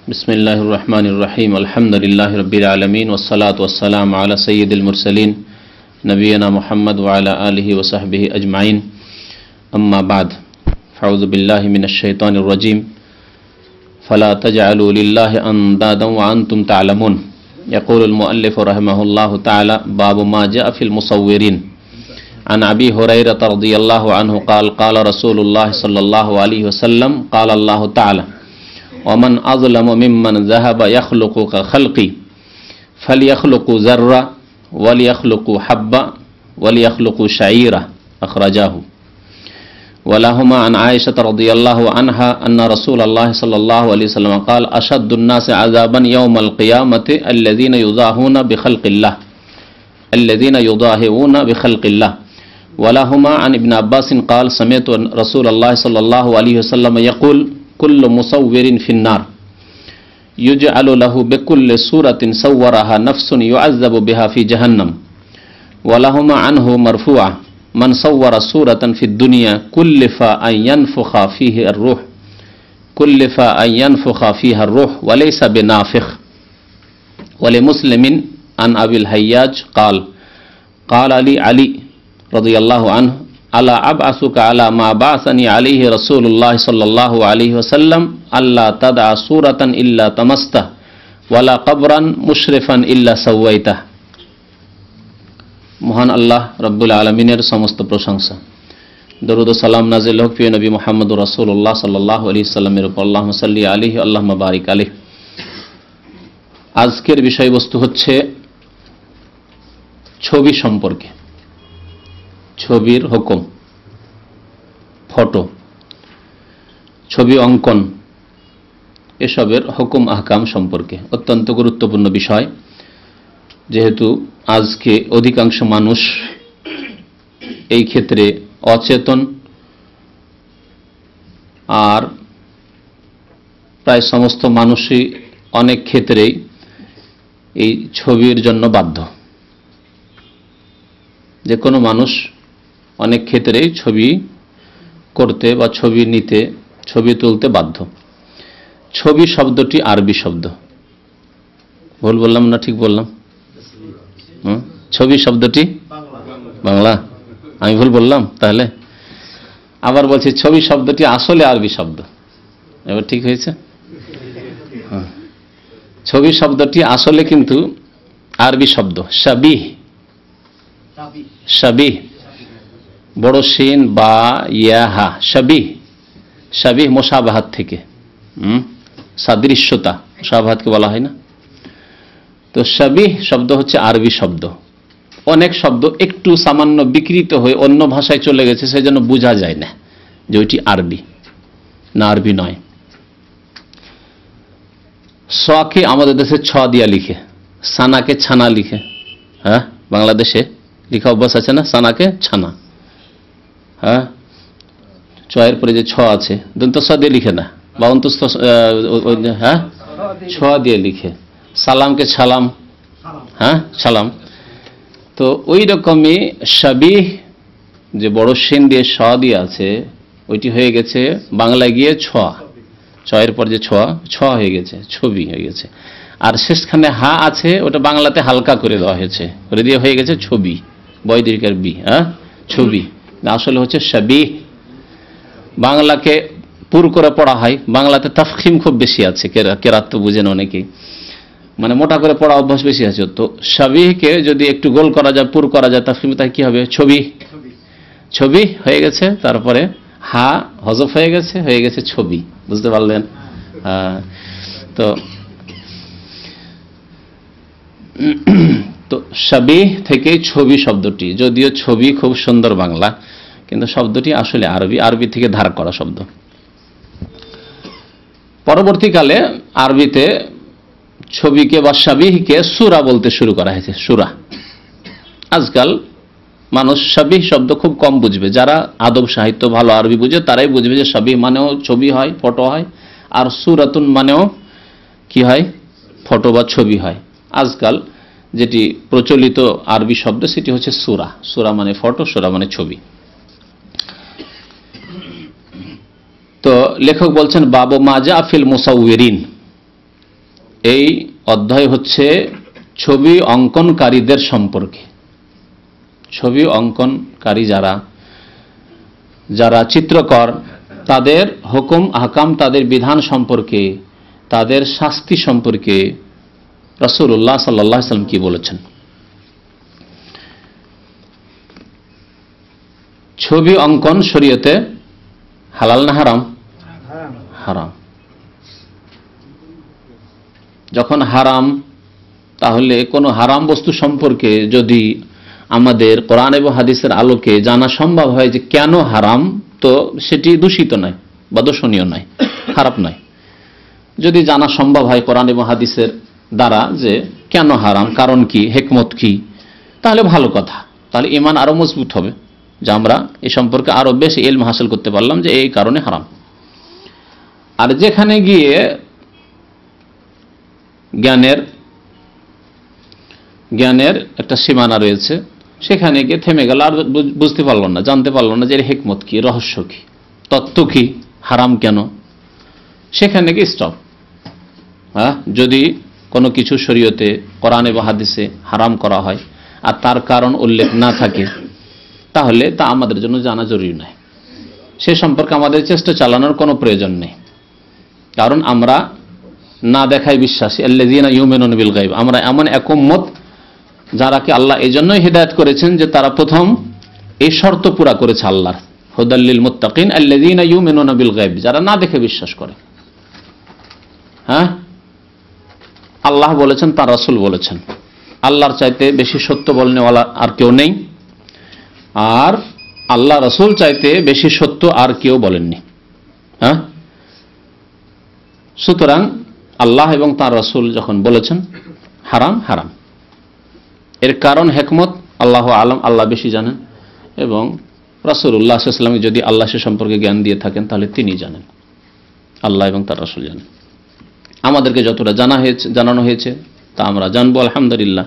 बिस्मिल्लाहिर रहमानिर रहीम अल्हम्दुलिल्लाहि रब्बिल आलमीन वस्सलातु वस्सलामु अला सय्यिदिल मुरसलीन नबियना मुहम्मद व अला आलिहि व सहबिहि अजमाइन अम्मा बाद अऊज़ु बिल्लाहि मिनश शैतानिर रजीम फला तजअलू लिल्लाहि अंदादन व अंतुम तअलमून यक़ूलुल मुअल्लिफ़ु रहमहुल्लाहु तआला बाबु मा जाअ फिल मुसव्विरीन अन अबी हुरैरा रज़ियल्लाहु अन्हु क़ाल क़ाल रसूलुल्लाह सल्लल्लाहु अलैहि वसल्लम क़ाल अल्लाहु तआला वमन अज़लमु मिम्मन ज़हब यख़्लुक़ु कख़ल्क़ी फ़लयख़्लुक़ू ज़र्रा वलियख़्लुक़ू हब्बा वलियख़्लुक़ू शईरा अख़रजाहु वलहुमा अन आयशा रज़ियल्लाहु अन्हा अन्न रसूलल्लाह सल्लल्लाहु अलैहि वसल्लम क़ाल अशद्दुन्नासि अज़ाबन यौमल क़ियामति अल्लज़ीना युज़ाहूना बिख़ल्क़िल्लाह वलहुमा अन इब्न अब्बास क़ाल समिअतु रसूलल्लाह सल्लल्लाहु अलैहि वसल्लम यक़ूल कुल्लु मुसव्विरिन फिन्नार युजअलु लहु बिकुल्लि सूरतिन सव्वरहा नफ्सुन युअज़्ज़बु बिहा फी जहन्नम वलहुमा अन्हु मरफूआ मन सव्वर सूरतन फी दुनिया कुल्लिफ़ा अन यनफ़ुख़ा फ़ीहा अर्रूह वलैसा बिनाफ़िख़ वलिमुस्लिमिन अन अबिल हय्याज क़ाल क़ाल अली रज़ियल्लाहु अन्हु अला अबअसुका अला मा बअसनी अलैहि रसूलुल्लाह सल्लल्लाहु अलैहि वसल्लम अल्ला तदअ सूरतन इल्ला तमस्ता वला कब्रन मुशरिफन इल्ला सव्वैता। महान अल्लाह रब्बुल आलमीनेर समस्त प्रशंसा, दरूद व सालाम नाजिल होक प्रिय नबी मुहम्मद रसूलुल्लाह सल्लल्लाहु अलैहि वसल्लमेर উপর আল্লাহুম্মা সাল্লি আলাইহি আল্লাহুম্মা বারিক আলাইহি। আজকের বিষয়বস্তু হচ্ছে ছবি সম্পর্কে, ছবির হুকুম, ফটো, ছবি অঙ্কন, এসবের হুকুম আহকাম সম্পর্কে অত্যন্ত গুরুত্বপূর্ণ বিষয়। যেহেতু আজকে অধিকাংশ মানুষ এই ক্ষেত্রে অচেতন, আর প্রায় সমস্ত মানুষই অনেক ক্ষেত্রেই এই ছবির জন্য বাধ্য। যে কোনো মানুষ অনেক ক্ষেত্রেই ছবি করতে বা ছবি নিতে, ছবি তুলতে বাধ্য। ছবি শব্দটি আরবি শব্দ। ভুল বললাম না ঠিক বললাম? ছবি শব্দটি বাংলা। আমি ভুল বললাম তাহলে? আবার বলছি ছবি শব্দটি আসলে আরবি শব্দ। এবার ঠিক হয়েছে? ছবি শব্দটি আসলে কিন্তু আরবি শব্দ। শাবিহ, শাবিহ বড় শিন বা ইয়াহা, শাবিহ। শাবিহ মুশাবাহাত থেকে, সাদৃশ্যতা, মুশাবাহাতকে বলা হয় না? তো শাবিহ শব্দ হচ্ছে আরবি শব্দ। অনেক শব্দ একটু সামান্য বিকৃত হয়ে অন্য ভাষায় চলে গেছে, সেজন্য বোঝা যায় না যে ওইটি আরবি না আরবি নয়। সকে আমাদের দেশে ছ দিয়া লিখে, সানাকে ছানা লিখে। হ্যাঁ, বাংলাদেশে লিখা অভ্যাস আছে না, সানাকে ছানা। হ্যাঁ, ছয়ের পরে যে ছ আছে দন্ত স দিয়ে লিখে না, বা অন্তস্থ, হ্যাঁ, ছ দিয়ে লিখে। সালামকে ছালাম, হ্যাঁ ছালাম। তো ওই রকমই শাবিহ, যে বড় শিন দিয়ে স দিয়ে আছে, ওইটি হয়ে গেছে বাংলায় গিয়ে ছ। ছয়ের পর যে ছ হয়ে গেছে, ছবি হয়ে গেছে। আর শেষখানে হা আছে, ওটা বাংলাতে হালকা করে দেওয়া হয়েছে, করে দিয়ে হয়ে গেছে ছবি, বৈদিকের বি। হ্যাঁ, ছবি আসলে হচ্ছে শাবিহ। বাংলাকে পুর করে পড়া হয়, বাংলাতে তাফখিম খুব বেশি আছে, কেরাত তো বুঝেন অনেকেই, মানে মোটা করে পড়া অভ্যাস বেশি আছে। তো শাবিহকে যদি একটু গোল করা যায়, পুর করা যায়, তাফখিম, তাই কি হবে? ছবি। ছবি হয়ে গেছে, তারপরে হা হজফ হয়ে গেছে ছবি। বুঝতে পারলেন? তো শাবিহ থেকে ছবি শব্দটি, যদিও ছবি খুব সুন্দর বাংলা, কিন্তু শব্দটি আসলে আরবি থেকে ধার করা শব্দ। পরবর্তীকালে আরবিতে ছবিকে বা শাবিহকে সূরা বলতে শুরু করা হয়েছে, সূরা। আজকাল মানুষ শাবিহ শব্দ খুব কম বুঝবে। যারা আদব সাহিত্য ভালো আরবি বুঝে তারাই বুঝবে যে শাবিহ মানেও ছবি হয়, ফটো হয়, আর সূরাতুন মানেও কি হয়? ফটো বা ছবি হয়। আজকাল যেটি প্রচলিত আরবি শব্দ সেটি হচ্ছে সূরা। সূরা মানে ফটো, সূরা মানে ছবি। তো লেখক বলছেন বাবু মাজা ফিল মুসাউবিরিন, এই অধ্যায় হচ্ছে ছবি অঙ্কনকারীদের সম্পর্কে। ছবি অঙ্কনকারী যারা চিত্রকর, তাদের হুকুম আহকাম, তাদের বিধান সম্পর্কে, তাদের শাস্তি সম্পর্কে রাসূলুল্লাহ সাল্লাল্লাহু আলাইহি ওয়াসাল্লাম কি বলেছেন। ছবি অঙ্কন শরীয়তে হালাল না হারাম? হারাম। যখন হারাম, তাহলে কোনো হারাম বস্তু সম্পর্কে যদি আমাদের কোরআন এবং হাদিসের আলোকে জানা সম্ভব হয় যে কেন হারাম, তো সেটি দূষিত নয় বা দোষণীয় নয়, খারাপ নয়। যদি জানা সম্ভব হয় কোরআন এবং হাদিসের দ্বারা যে কেন হারাম, কারণ কি, হিকমত কি, তাহলে ভালো কথা। তাহলে ঈমান আরো মজবুত হবে যে আমরা এই সম্পর্কে আরো বেশি ইলম হাসিল করতে পারলাম যে এই কারণে হারাম। আর যেখানে গিয়ে জ্ঞানের একটা সীমানা রয়েছে, সেখানে গিয়ে থেমে গেল, আর বুঝতে পারল না, জানতে পারল না যে এর হিকমত কি, রহস্য কি, তত্ত্ব কি, হারাম কেন, সেখানে গিয়ে স্টপ। যদি কোনো কিছু শরীয়তে কোরআন এবং হাদিসে হারাম করা হয় আর তার কারণ উল্লেখ না থাকে, তাহলে তা আমাদের জন্য জানা জরুরি নয়। সে সম্পর্কে আমাদের চেষ্টা চালানোর কোনো প্রয়োজন নেই, কারণ আমরা না দেখাই বিশ্বাসী। আল্লাযীনা ইউমিনুনা বিল গায়ব, আমরা এমন এক উম্মত যারাকে আল্লাহ এই জন্যই হিদায়াত করেছেন যে তারা প্রথম এই শর্ত পুরা করেছে আল্লাহর, হুদাল লিল মুত্তাকিন আল্লাযীনা ইউমিনুনা বিল গায়ব, যারা না দেখে বিশ্বাস করে। আল্লাহ বলেছেন, তার রাসূল বলেছেন, আল্লাহর চাইতে বেশি সত্য বলনেওয়ালা আর কেউ নেই, আর আল্লাহ রাসূল চাইতে বেশি সত্য আর কেউ বলেননি। সুতরাং আল্লাহ এবং তার রাসূল যখন বলেছেন হারাম, হারাম। এর কারণ হিকমত আল্লাহ আলম, আল্লাহ বেশি জানেন, এবং রাসূলুল্লাহ সাল্লাল্লাহু আলাইহি ওয়াসাল্লাম যদি আল্লাহ সে সম্পর্কে জ্ঞান দিয়ে থাকেন তাহলে তিনি জানেন, আল্লাহ এবং তার রাসূল জানেন। আমাদেরকে যতটা জানানো হয়েছে তা আমরা জানবো, আলহামদুলিল্লাহ।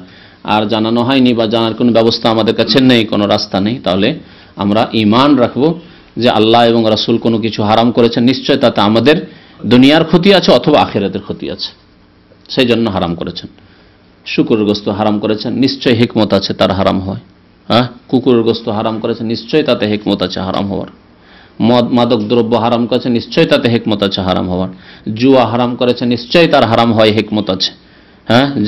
আর জানানো হয়নি বা জানার কোনো ব্যবস্থা আমাদের কাছে নেই, কোনো রাস্তা নেই, তাহলে আমরা ঈমান রাখবো যে আল্লাহ এবং রাসূল কোনো কিছু হারাম করেছেন, নিশ্চয় তাতে আমাদের দুনিয়ার ক্ষতি আছে অথবা আখিরাতের ক্ষতি আছে, সেই জন্য হারাম করেছেন। শুকরের গোশত হারাম করেছেন, নিশ্চয় হিকমত আছে তার হারাম হয়। কুকুরের গোশত হারাম করেছেন, নিশ্চয় তাতে হিকমত আছে হারাম হওয়ার। মাদক দ্রব্য হারাম করেছে, নিশ্চয় তাতে হিকমত আছে হারাম হওয়ার। জুয়া হারাম করেছে, নিশ্চয় তার হারাম হয়, হিকমত আছে।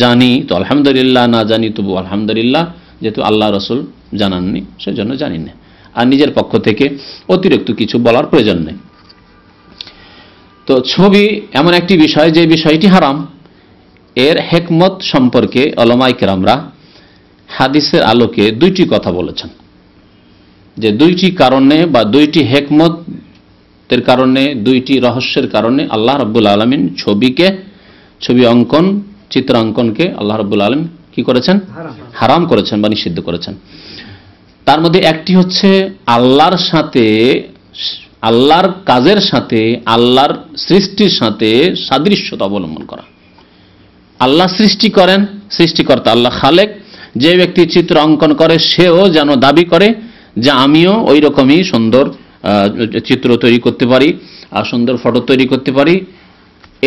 জানি তো আলহামদুলিল্লাহ, না জানি তবু আলহামদুলিল্লাহ, যেহেতু আল্লাহ রাসূল জানাননি সেজন্য জানি না। আর নিজের পক্ষ থেকে অতিরিক্ত কিছু বলার প্রয়োজন নেই। তো ছবি এমন একটি বিষয়, যে বিষয়টি হারাম, এর হিকমত সম্পর্কে উলামায়ে কেরামরা হাদিসের আলোকে দুইটি কথা বলেছেন, যে দুইটি কারণে বা দুইটি হিকমতের কারণে, দুইটি রহস্যের কারণে আল্লাহ রাব্বুল আলামিন ছবি অঙ্কন, চিত্রাঙ্কনকে আল্লাহ রাব্বুল আলামিন কি করেছেন? হারাম করেছেন বা নিষিদ্ধ করেছেন। তার মধ্যে একটি হচ্ছে আল্লাহর সাথে, আল্লাহর কাজের সাথে, আল্লাহর সৃষ্টির সাথে সাদৃশ্যতা অবলম্বন করা। আল্লাহ সৃষ্টি করেন, সৃষ্টিকর্তা আল্লাহ খালেক, যে ব্যক্তি চিত্র অঙ্কন করে সেও যেন দাবি করে যে আমিও ওই রকমই সুন্দর চিত্র তৈরি করতে পারি আর সুন্দর ফটো তৈরি করতে পারি।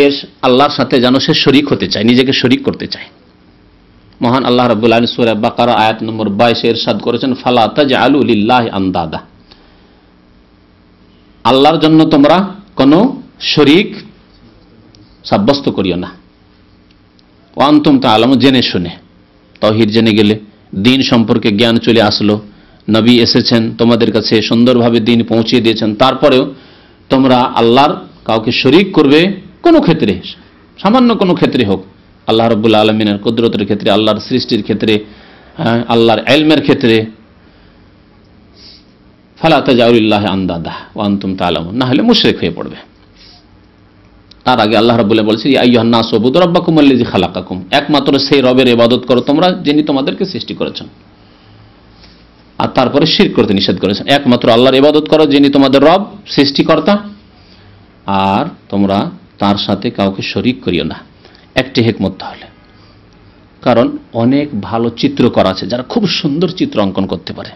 এর আল্লাহর সাথে যেন সে শরীক হতে চায়, নিজেকে শরীক করতে চায়। মহান আল্লাহ রাব্বুল আলামিন সূরা বাকারা আয়াত নম্বর 22 এ ইরশাদ করেছেন, ফালা তাজআলু লিল্লাহি আনদাদা, আল্লাহর জন্য তোমরা কোনো শরীক সাব্যস্ত করিও না। ওয়া আনতুম তাআলামুন, জেনে শুনে, তাওহীদ জেনে গেলে, দ্বীন সম্পর্কে জ্ঞান চলে আসলো, নবী এসেছেন তোমাদের কাছে, সুন্দরভাবে দ্বীন পৌঁছিয়ে দিয়েছেন, তারপরেও তোমরা আল্লাহর কাউকে শরীক করবে কোনো ক্ষেত্রে, সামান্য কোনো ক্ষেত্রে হোক, আল্লাহ রাব্বুল আলামিনের কুদরতের ক্ষেত্রে, আল্লাহর সৃষ্টির ক্ষেত্রে, আল্লাহর ইলমের ক্ষেত্রে, ফালা তাজআলু লিল্লাহি আনদাদা ওয়া আনতুম তাআলামুন, না হলে মুশরিক হয়ে পড়বে। তার আগে আল্লাহ রাব্বুল আলামিন বলেছেন, ইয়া আইয়ুহান নাসু উবুদু রাব্বাকুমুল্লাযী খালাকাকুম, একমাত্র সেই রবের ইবাদত করো তোমরা যিনি তোমাদেরকে সৃষ্টি করেছেন। আর তারপরে শিরক করতে নিষেধ করেছেন, একমাত্র আল্লাহর ইবাদত করো যিনি তোমাদের রব, সৃষ্টিকর্তা, আর তোমরা তার সাথে কাউকে শরীক করিও না। একটি হিকমত তাহলে, কারণ অনেক ভালো চিত্রকর আছে যারা খুব সুন্দর চিত্র অঙ্কন করতে পারে,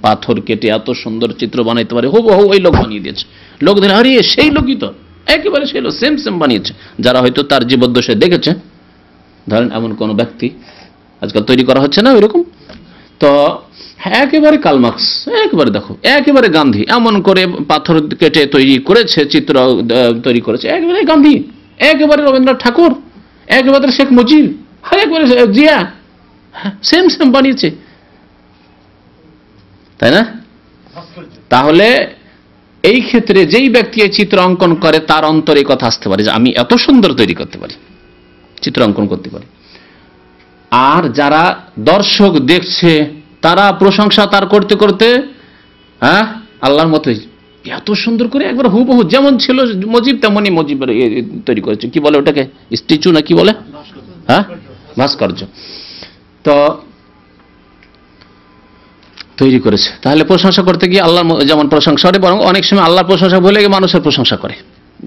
পাথর কেটে এত সুন্দর চিত্র বানাইতে পারে, হুবহু ওই লোক বানিয়ে দিয়েছে, লোক দিলে আরে সেই লোকই তো, একেবারে ছিল সেম সেম বানিয়েছে। যারা হয়তো তার জীবদ্দশায় দেখেছে, ধরেন এমন কোন ব্যক্তি আজকাল তৈরি করা হচ্ছে না ওইরকম, তো একেবারে কার্ল মার্কস, একেবারে দেখো একেবারে গান্ধী, এমন করে পাথর কেটে তৈরি করেছে, চিত্র তৈরি করেছে, একেবারে গান্ধী, একেবারে রবীন্দ্রনাথ ঠাকুর, একেবারে শেখ মুজিব, একেবারে জিয়া, সেম সেম বানিয়েছে, তাই না? তাহলে এই ক্ষেত্রে যেই ব্যক্তি এই চিত্র অঙ্কন করে তার অন্তরে কথা আসতে পারে যে আমি এত সুন্দর তৈরি করতে পারি, চিত্র অঙ্কন করতে পারি। আর যারা দর্শক দেখছে তারা প্রশংসা তার করতে করতে আল্লাহর মতোই এত সুন্দর করে একবার হুবহু যেমন ছিল মুজিব তেমনই মুজিবের তৈরি করেছে। কি বলে ওটাকে, স্ট্যাচু না কি বলে, ভাস্কর্য, তো তৈরি করেছে। তাহলে প্রশংসা করতে গিয়ে আল্লাহ যেমন প্রশংসা করে, বরং অনেক সময় আল্লাহর প্রশংসা ভুলে গিয়ে মানুষের প্রশংসা করে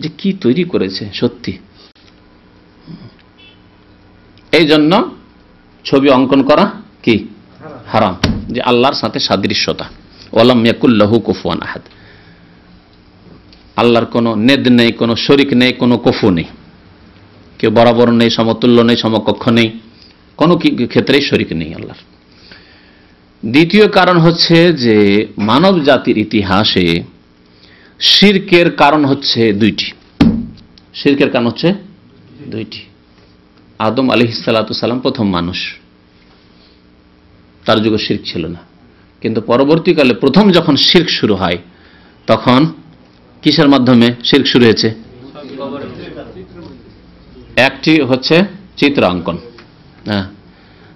যে কি তৈরি করেছে সত্যি। এই জন্য ছবি অঙ্কন করা কি হারাম, যে আল্লাহর সাথে সাদৃশ্যতা, ওয়ালাম ইয়াকুল্লাহু কুফুয়ান আহাদ, আল্লাহর কোনো নেদ নেই, কোনো শরিক নেই, কোনো কুফু নেই, কেউ বরাবর নেই, সমতুল্য নেই, সমকক্ষ নেই, কোনো ক্ষেত্রেই শরিক নেই আল্লাহর। দ্বিতীয় কারণ হচ্ছে যে মানব জাতির ইতিহাসে শিরকের কারণ হচ্ছে দুইটি। শিরকের কারণ হচ্ছে দুইটি। আদম আলাইহিস সালাতু সালাম প্রথম মানুষ, তার যুগে শিরক ছিল না, কিন্তু পরবর্তীকালে প্রথম যখন শিরক শুরু হয় তখন কিসের মাধ্যমে শিরক শুরু হয়েছে? একটি হচ্ছে চিত্র অঙ্কন।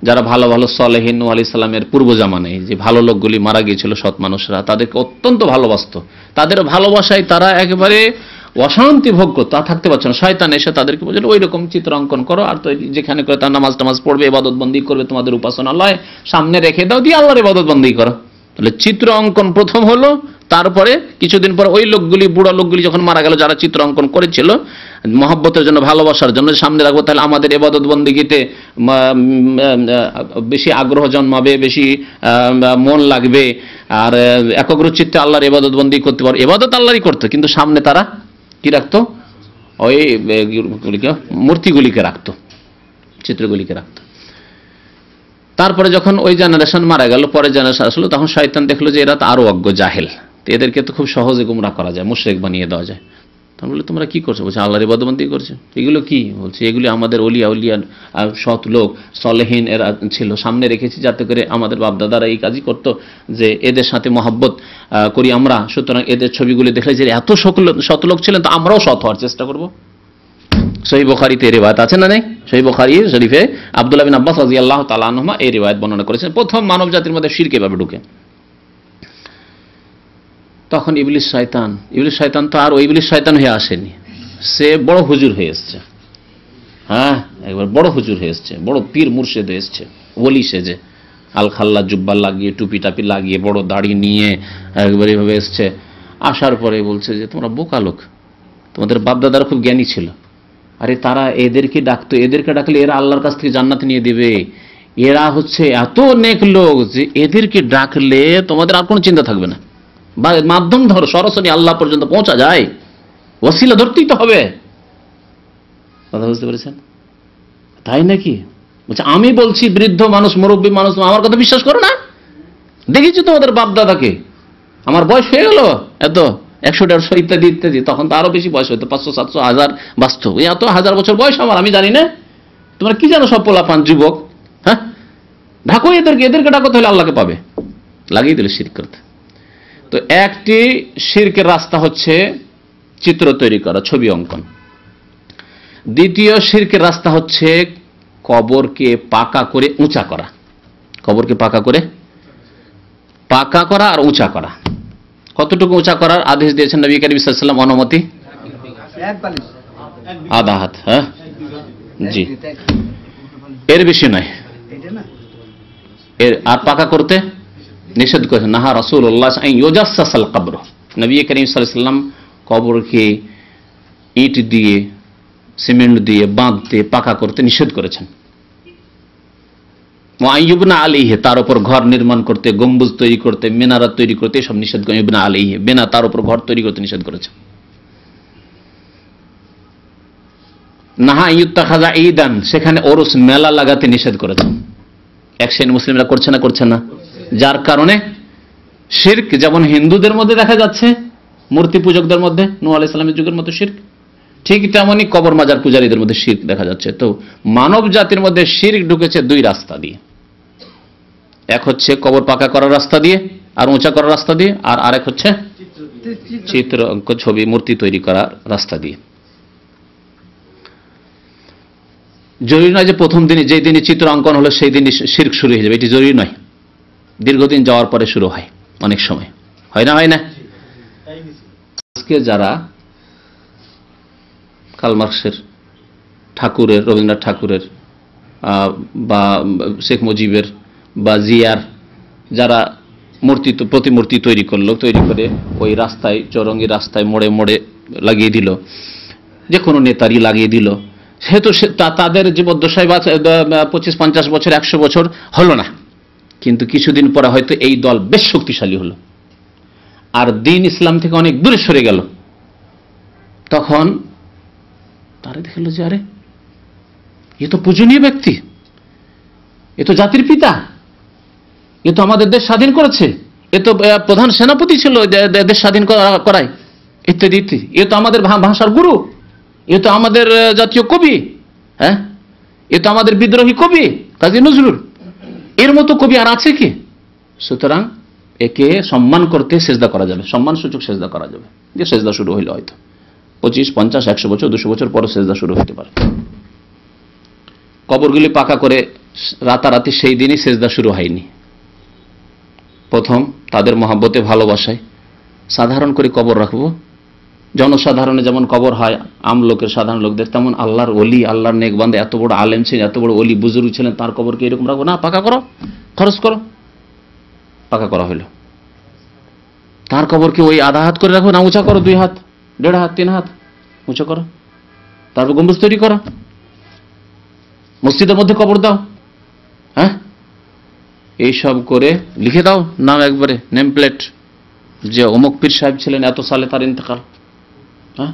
যারা ভালো ভালো সলেহীন নূহ আলাইহিস সালামের পূর্ব জামানায় যে ভালো লোকগুলি মারা গিয়েছিল, সৎ মানুষরা, তাদেরকে অত্যন্ত ভালোবাসত, তাদের ভালোবাসায় তারা একেবারে অশান্তি ভোগ করতো, তা থাকতে পারছে না। শয়তান এসে তাদেরকে বলছিল ওই রকম চিত্র অঙ্কন করো, আর তো যেখানে করে তার নামাজ টামাজ পড়বে, ইবাদত বন্দী করবে, তোমাদের উপাসনালয় সামনে রেখে দাও, দিয়ে আল্লাহর ইবাদত বন্দী করো। তাহলে চিত্র অঙ্কন প্রথম হলো, তারপরে কিছুদিন পর ওই লোকগুলি, বুড়া লোকগুলি যখন মারা গেল, যারা চিত্র অঙ্কন করেছিল মহব্বতের জন্য, ভালোবাসার জন্য, সামনে রাখবো তাহলে আমাদের ইবাদত বন্দেগীতে বেশি আগ্রহ জন্মাবে, বেশি মন লাগবে, আর একাগ্রচিত্তে আল্লাহর ইবাদত বন্দী করতে পারো। ইবাদত আল্লাহরই করতো, কিন্তু সামনে তারা কি রাখতো? ওই মূর্তিগুলিকে রাখতো, চিত্রগুলিকে রাখতো। তারপরে যখন ওই জেনারেশন মারা গেল, পরে জেনারেশন আসলো, তখন শয়তান দেখলো যে এরা তো আরো অজ্ঞ জাহেল, তো এদেরকে তো খুব সহজে গুমরা করা যায়, মুশরিক বানিয়ে দেওয়া যায়। তখন বলে তোমরা কি করছো? বলছে আল্লাহর ইবাদত বন্দী করছো। এগুলো কি? বলছে এগুলি আমাদের ওলিয়া উলিয়া সৎ লোক সলেহীন এরা ছিল, সামনে রেখেছি যাতে করে আমাদের বাপদাদারা এই কাজই করতো, যে এদের সাথে মহব্বত করি আমরা, সুতরাং এদের ছবিগুলি দেখলে যে এত সৎ লোক ছিলেন, তো আমরাও সৎ হওয়ার চেষ্টা করবো। সহিহ বুখারীতে এই রিওয়ায়াত আছে না নেই? সহিহ বুখারী শরীফে আব্দুল্লাহ বিন আব্বাস রাদিয়াল্লাহু তাআলা আনহুমা এই রিওয়ায়াত বর্ণনা করেছেন। প্রথম মানব জাতির মধ্যে শিরক এভাবে ঢুকে। তখন ইবলিস শয়তান তো আর ওই ইবলিস শয়তান হয়ে আসেনি, সে বড় হুজুর হয়ে এসছে। একবার বড় হুজুর হয়ে এসছে, বড় পীর মুর্শিদ হয়ে এসছে, ওলি সেজে, আল খাল্লা জুব্বা লাগিয়ে, টুপি টাপি লাগিয়ে, বড় দাড়ি নিয়ে একবার এভাবে এসছে। আসার পরে বলছে যে তোমরা বোকা লোক, তোমাদের বাপদাদারা খুব জ্ঞানী ছিল, আরে তারা এদেরকে ডাকতো, এদেরকে ডাকলে এরা আল্লাহর কাছ থেকে জান্নাত নিয়ে দিবে, এরা হচ্ছে এত নেক লোক যে এদেরকে ডাকলে তোমাদের আর কোনো চিন্তা থাকবে না, বা মাধ্যম ধরো সরাসরি আল্লাহ পর্যন্ত পৌঁছা যায়, ওসিলা ধরতেই তো হবে। কথা বুঝতে পেরেছেন? তাই নাকি? বলছে আমি বলছি বৃদ্ধ মানুষ, মুরব্বী মানুষ, আমার কথা বিশ্বাস করো না? দেখেছি তোমাদের বাপ দাদাকে, আমার বয়স হয়ে গেল এত 100-150 ইত্যাদি ইত্যাদি, তখন তো আরো বেশি বয়স হইতো, 500-700 1000 বাস্তব, এত 1000 বছর বয়স আমার, আমি জানি না? তোমরা কি জানো সব পোলাপান যুবক? ঢাকো এদেরকে ডাকো, তাহলে আল্লাহকে পাবে। লাগিয়ে দিল শিরক করতে। তো একটি শিরকের রাস্তা হচ্ছে চিত্র তৈরি করা, ছবি অঙ্কন। দ্বিতীয় শিরকের রাস্তা হচ্ছে কবরকে পাকা করে উঁচা করা। কবরকে পাকা করা আর উঁচা করা। কতটুকু উঁচা করার আদেশ দিয়েছেন নবী করিম সাল্লাল্লাহু আলাইহি ওয়াসাল্লাম? অনুমতি আধা হাত, জি, এর বেশি নয়। এর আর পাকা করতে নিষেধ করেছেন। নাহা রাসূলুল্লাহ আন ইউজাসসাসাল কবর, নবী করিম সাল্লাল্লাহু আলাইহি ওয়াসাল্লাম কবরকে ইট দিয়ে, সিমেন্ট দিয়ে বাঁধতে, পাকা করতে নিষেধ করেছেন। মুআইয়ুবনা আলাইহি, তার উপর ঘর নির্মাণ করতে, গম্বুজ তৈরি করতে, মিনারাত তৈরি করতে, সব নিষেধ করেন। ইবনা আলাইহি, বিনা তার উপর ঘর তৈরি করতে নিষেধ করেছেন। নাহা ইউত্তাখাযা ঈদান, সেখানে ওরস মেলা লাগাতে নিষেধ করেছেন। এক শ্রেণী মুসলিমরা করছে না, করছে না, যার কারণে শিরক যেমন হিন্দুদের মধ্যে দেখা যাচ্ছে, মূর্তি পূজকদের মধ্যে নূহ আলাইহিস সালামের যুগের মতো শিরক, ঠিক তেমনই কবর মাজার পূজারীদের মধ্যে শিরক দেখা যাচ্ছে। তো মানব জাতির মধ্যে শিরক ঢুকেছে দুই রাস্তা দিয়ে, এক হচ্ছে কবর পাকা করার রাস্তা দিয়ে আর উঁচা করার রাস্তা দিয়ে, আর আরেক হচ্ছে চিত্র অঙ্ক ছবি মূর্তি তৈরি করার রাস্তা দিয়ে। জরুরি নয় যে প্রথম দিনই, যেই দিনই চিত্র অঙ্কন হলো সেই দিনই শিরক শুরু হয়ে যাবে, এটি জরুরি নয়। দীর্ঘদিন যাওয়ার পরে শুরু হয়, অনেক সময় হয় না, হয় না। আজকে যারা কার্ল মার্কসের, ঠাকুরের, রবীন্দ্রনাথ ঠাকুরের বা শেখ মুজিবের বা জিয়ার যারা প্রতিমূর্তি তৈরি করলো, তৈরি করে ওই রাস্তায়, চৌরঙ্গি রাস্তায় মোড়ে মোড়ে লাগিয়ে দিল, যে কোনো নেতারই লাগিয়ে দিল, সেহেতু তাদের জীবদ্দশায় 25-50 বছর 100 বছর হলো না, কিন্তু কিছুদিন পরে হয়তো এই দল বেশ শক্তিশালী হলো আর দিন ইসলাম থেকে অনেক দূরে সরে গেল। তখন তারা দেখলো যে আরে এ তো পূজনীয় ব্যক্তি, এ তো জাতির পিতা, এ তো আমাদের দেশ স্বাধীন করেছে, এ তো প্রধান সেনাপতি ছিল দেশ স্বাধীন করায়, ইত্যাদি ইত্যাদি, এ তো আমাদের ভাষার গুরু, এ তো আমাদের জাতীয় কবি, হ্যাঁ, এ তো আমাদের বিদ্রোহী কবি কাজী নজরুল, এর মতো কবি আর আছে কি? সুতরাং একে সম্মান করতে সেজদা করা যাবে, সম্মানসূচক সেজদা করা যাবে। যে সেজদা শুরু হইলো হয়তো 25, 50, 100 বছর, 200 বছর পরে সেজদা শুরু হতে পারে। কবরগুলি পাকা করে রাতারাতি সেই দিনই সেজদা শুরু হয়নি। প্রথম তাদের মহব্বতে, ভালোবাসায় সাধারণ করে কবর রাখবো, জনসাধারণে যেমন কবর হয় আমলোকের, সাধারণ লোকদের, তেমন আল্লাহর ওলি, আল্লাহর নেক বান্দা, এত বড় আলেম ছিলেন, এত বড় ওলি বুজুর্গ ছিলেন, তার কবরকে এরকম রাখবো না, পাকা করো, খরচ করো, পাকা করা হইল। তার কবরকে ওই আধা হাত করে রাখবো না, উঁচা করো, 2 হাত, 1.5 হাত, 3 হাত উঁচা করো, তারপর গম্বুজ তৈরি করো, মসজিদের মধ্যে কবর দাও, হ্যাঁ, এইসব করে লিখে দাও নাম, একবারে নেম প্লেট, যে অমুক পীর সাহেব ছিলেন এত সালে তার ইন্তেকাল, হ্যাঁ,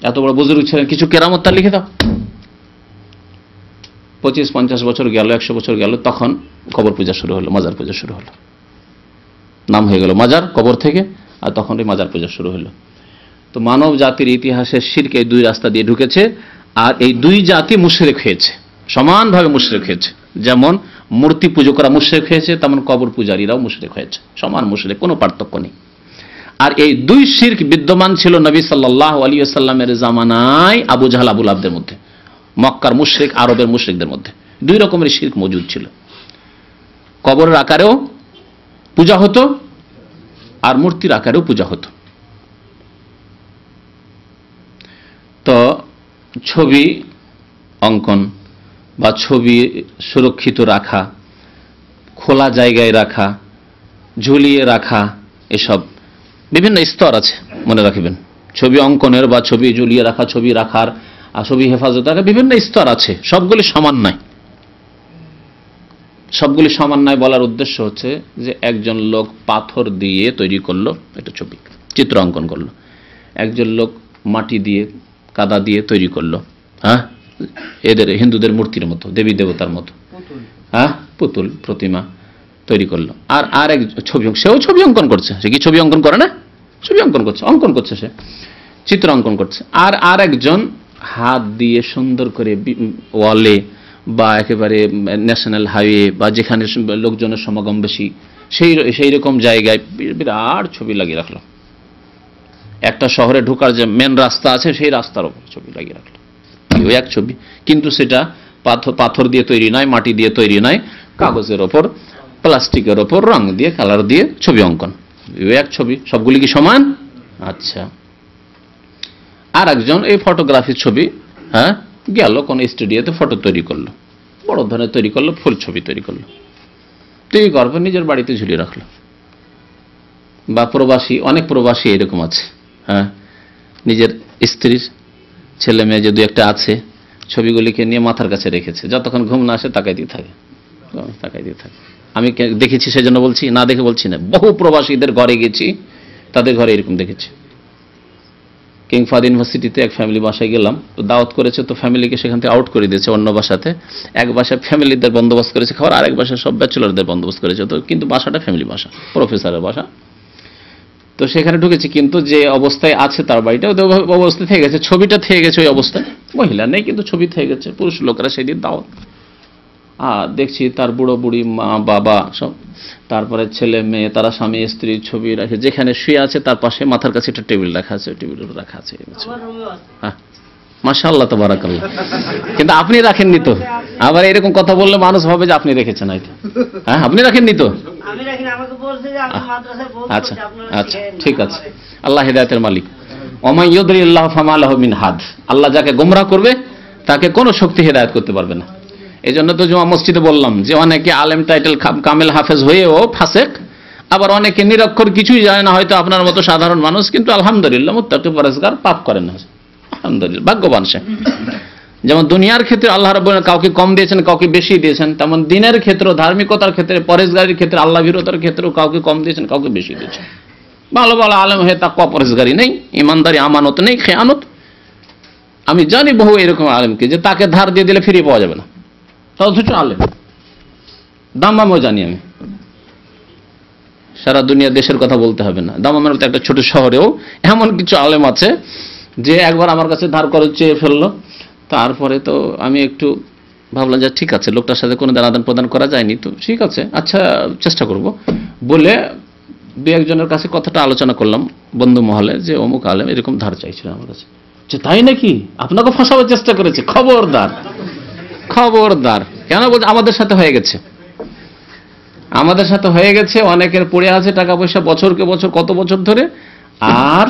এত বড় বুজুর্গ ছিলেন, কিছু কেরামত তার লিখে দাও। 25-50 বছর গেল, 100 বছর গেল, তখন কবর পূজা শুরু হলো, মাজার পূজা শুরু হলো, নাম হয়ে গেল মাজার কবর থেকে, আর তখন ওই মাজার পূজা শুরু হলো। তো মানব জাতির ইতিহাসে শিরক এই দুই রাস্তা দিয়ে ঢুকেছে, আর এই দুই জাতি মুশরিক হয়েছে, সমানভাবে মুশরিক হয়েছে। যেমন মূর্তি পূজকরা মুশরিক হয়েছে, তেমন কবর পূজারীরাও মুশরিক হয়েছে, সমান মুশরিক, কোনো পার্থক্য নেই। আর এই দুই শিরক বিদ্যমান ছিল নবী সাল্লাল্লাহু আলাইহি ওয়াসাল্লামের জামানায় আবু জাহল, আবু লাহাবদের মধ্যে, মক্কার মুশরিক, আরবের মুশরিকদের মধ্যে দুই রকমের শিরক মজুদ ছিল। কবরের আকারেও পূজা হতো আর মূর্তির আকারেও পূজা হতো। তো ছবি অঙ্কন বা ছবি সুরক্ষিত রাখা, খোলা জায়গায় রাখা, ঝুলিয়ে রাখা, এসব বিভিন্ন স্তর আছে, মনে রাখবেন। ছবি অঙ্কনের বা ছবি ঝুলিয়ে রাখা, ছবি রাখার আর ছবি হেফাজত রাখার বিভিন্ন স্তর আছে, সবগুলি সমান নয়। সবগুলি সমান নয় বলার উদ্দেশ্য হচ্ছে যে একজন লোক পাথর দিয়ে তৈরি করলো একটা ছবি, চিত্র অঙ্কন করলো, একজন লোক মাটি দিয়ে, কাদা দিয়ে তৈরি করলো, হ্যাঁ, এদের হিন্দুদের মূর্তির মতো, দেবী দেবতার মতো, হ্যাঁ, পুতুল প্রতিমা তৈরি করলো। আর আরেক ছবি, সেও ছবি অঙ্কন করছে, সে কি ছবি অঙ্কন করে না? ছবি অঙ্কন করছে, অঙ্কন করছে, সে চিত্র অঙ্কন করছে। আর আরেকজন হাত দিয়ে সুন্দর করে ওয়ালে বা একেবারে ন্যাশনাল হাইওয়ে বা যেখানে লোকজনের সমাগম বেশি, সেই রকম জায়গায় বিরাট ছবি লাগিয়ে রাখলো। একটা শহরে ঢোকার যে মেন রাস্তা আছে, সেই রাস্তার ওপর ছবি লাগিয়ে রাখলো, ওই এক ছবি, কিন্তু সেটা পাথর দিয়ে তৈরি নয়, মাটি দিয়ে তৈরি নয়, কাগজের ওপর, প্লাস্টিকের ওপর রং দিয়ে, কালার দিয়ে ছবি অঙ্কন, ওই এক ছবি। সবগুলি কি সমান? আচ্ছা। আর একজন এই ফটোগ্রাফির ছবি, হ্যাঁ, গেল কোন স্টুডিওতে ফটো তৈরি করলো, বড় ধরনের তৈরি করলো, ফুল ছবি তৈরি করলো, তৈরি করার পর নিজের বাড়িতে ঝুলিয়ে রাখলো। বা প্রবাসী, অনেক প্রবাসী এরকম আছে, হ্যাঁ, নিজের স্ত্রীর, ছেলে মেয়ে যে 2-1টা আছে, ছবিগুলিকে নিয়ে মাথার কাছে রেখেছে, যতক্ষণ ঘুম না আসে তাকাই দিয়ে থাকে, তাকাই দিয়ে থাকে। আমি দেখেছি, সেজন্য বলছি, না দেখে বলছি না। বহু প্রবাসীদের ঘরে গেছি, তাদের ঘরে এরকম দেখেছি। কিং ফাহাদ ইউনিভার্সিটিতে এক ফ্যামিলি বাসায় গেলাম, তো দাওয়াত করেছে, তো ফ্যামিলিকে সেখান থেকে আউট করে দিয়েছে অন্য বাসাতে। এক বাসায় ফ্যামিলিদের বন্দোবস্ত করেছে খাবার, আরেক বাসায় সব ব্যাচেলরদের বন্দোবস্ত করেছে, তো কিন্তু বাসাটা ফ্যামিলি বাসা, প্রফেসরের বাসা। তো সেখানে ঢুকেছি, কিন্তু যে অবস্থায় আছে তার বাড়িটা ওই অবস্থায় থেকে গেছে, ছবিটা থেকে গেছে ওই অবস্থায়, মহিলা নেই কিন্তু ছবি থেকে গেছে, পুরুষ লোকেরা সেই দিন দাওয়াত। দেখছি তার বুড়ো বুড়ি, মা বাবা সব, তারপরে ছেলে মেয়ে, তারা স্বামী স্ত্রীর ছবি রাখে, যেখানে শুয়ে আছে তার পাশে মাথার কাছে একটা টেবিল রাখা আছে, টেবিল রাখা আছে। হ্যাঁ, মাশাআল্লাহ তাবারাকাল্লাহ। কিন্তু আপনি রাখেননি তো, আবার এরকম কথা বললে মানুষ ভাবে যে আপনি রেখেছেন হয়তো। হ্যাঁ, আপনি রাখেননি তো? আচ্ছা আচ্ছা, ঠিক আছে। আল্লাহ হিদায়াতের মালিক। ওয়া ইউদরিল্লাহু ফামা লাহু মিন হাদ। আল্লাহ যাকে গোমরাহ করবে তাকে কোনো শক্তি হিদায়াত করতে পারবে না। এই জন্য তো জুমা মসজিদে বললাম যে অনেকে আলেম টাইটেল কামেল হাফেজ হয়েও ফাসেক, আবার অনেকে নিরক্ষর, কিছুই জানে না, হয়তো আপনার মতো সাধারণ মানুষ, কিন্তু আলহামদুলিল্লাহ মুত্তাকি পরেজগার, পাপ করেন না, আলহামদুলিল্লাহ, ভাগ্যবান সে। যেমন দুনিয়ার ক্ষেত্রে আল্লাহ রাব্বুল আলামিন কাউকে কম দিয়েছেন, কাউকে বেশি দিয়েছেন, তেমন দিনের ক্ষেত্রে, ধার্মিকতার ক্ষেত্রে, পরেজগারির ক্ষেত্রে, আল্লাহ ভীরতার ক্ষেত্রেও কাউকে কম দিয়েছেন, কাউকে বেশি দিয়েছেন। ভালো ভালো আলেম হয়ে তাকওয়া পরেজগারি নেই, ইমানদারি, আমানত নেই, খেয়ানত। আমি জানি বহু এরকম আলেমকে যে তাকে ধার দিয়ে দিলে ফিরিয়ে পাওয়া যাবে না, অথচ আলেম। দামামও জানি আমি, সারা দুনিয়া দেশের কথা বলতে হবে না, দামামের মতো একটা ছোট শহরেও এমন কিছু আলেম আছে যে একবার আমার কাছে ধার করে চেয়ে ফেললো, তারপরে তো আমি একটু ভাবলাম যে ঠিক আছে, লোকটার সাথে কোনো আদান প্রদান করা যায়নি, তো ঠিক আছে, আচ্ছা চেষ্টা করব বলে দু একজনের কাছে কথাটা আলোচনা করলাম বন্ধু মহলে, যে অমুক আলেম এরকম ধার চাইছিলেন আমার কাছে। যে তাই নাকি, আপনাকে ফাঁসাবার চেষ্টা করেছে? খবরদার, খবরদার। কেন বলছে? আমাদের সাথে হয়ে গেছে, আমাদের সাথে হয়ে গেছে। অনেকের পড়ে আছে টাকা পয়সা বছরকে বছর, কত বছর ধরে, আর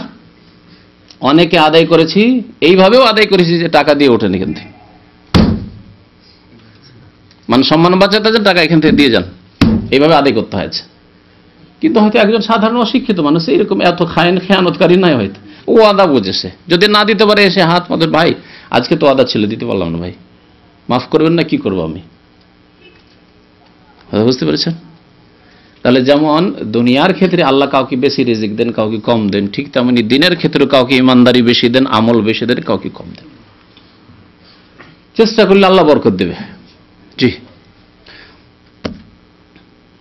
অনেকে আদায় করেছি, এইভাবেও আদায় করেছি যে টাকা দিয়ে ওঠেন এখান থেকে, মানে সম্মান বাঁচাতে যান, টাকা এখান থেকে দিয়ে যান, এইভাবে আদায় করতে হয়েছে। কিন্তু হয়তো একজন সাধারণ অশিক্ষিত মানুষ এরকম এত খেয়ানতকারী নাই, হয়তো ও আদা বুঝেছে, যদি না দিতে পারে এসে হাত পাতে, ভাই আজকে তো আদা ছিল, দিতে পারলাম না ভাই, মাফ করবেন না, কি করবো আমি। বুঝতে পেরেছেন? তাহলে যেমন দুনিয়ার ক্ষেত্রে আল্লাহ কাউকে বেশি রিজিক দেন, কাউকে কম দেন, ঠিক তেমনি দিনের ক্ষেত্রে কাউকে ইমানদারি বেশি দেন, আমল বেশি দেন, কাউকে কম দেন। চেষ্টা করলে আল্লাহ বরকত দেবে। জি,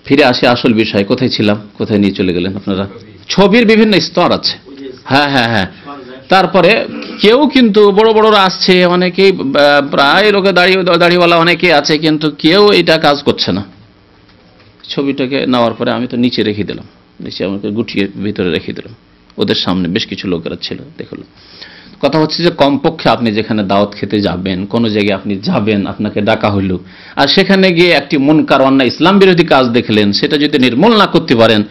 ফিরে আসি আসল বিষয়। কোথায় ছিলাম, কোথায় নিয়ে চলে গেলেন আপনারা? ছবির বিভিন্ন স্তর আছে। হ্যাঁ হ্যাঁ হ্যাঁ। তারপরে কেউ কিন্তু বড় বড়রা আসছে, অনেকেই প্রায় লোকে দাড়িওয়ালা অনেকে আছে, কিন্তু কেউ এটা কাজ করছে না। ছবিটাকে নেওয়ার পরে আমি তো নিচে রেখে দিলাম, নিচে আমাকে গুটিয়ে ভিতরে রেখে দিলাম, ওদের সামনে বেশ কিছু লোকেরা ছিল, দেখলো। কথা হচ্ছে যে কমপক্ষে আপনি যেখানে দাওয়াত খেতে যাবেন, কোনো জায়গায় আপনি যাবেন, আপনাকে ডাকা হইল, আর সেখানে গিয়ে একটি মুনকার, অন্যায়, ইসলাম বিরোধী কাজ দেখলেন, সেটা যদি নির্মূল না করতে পারেন,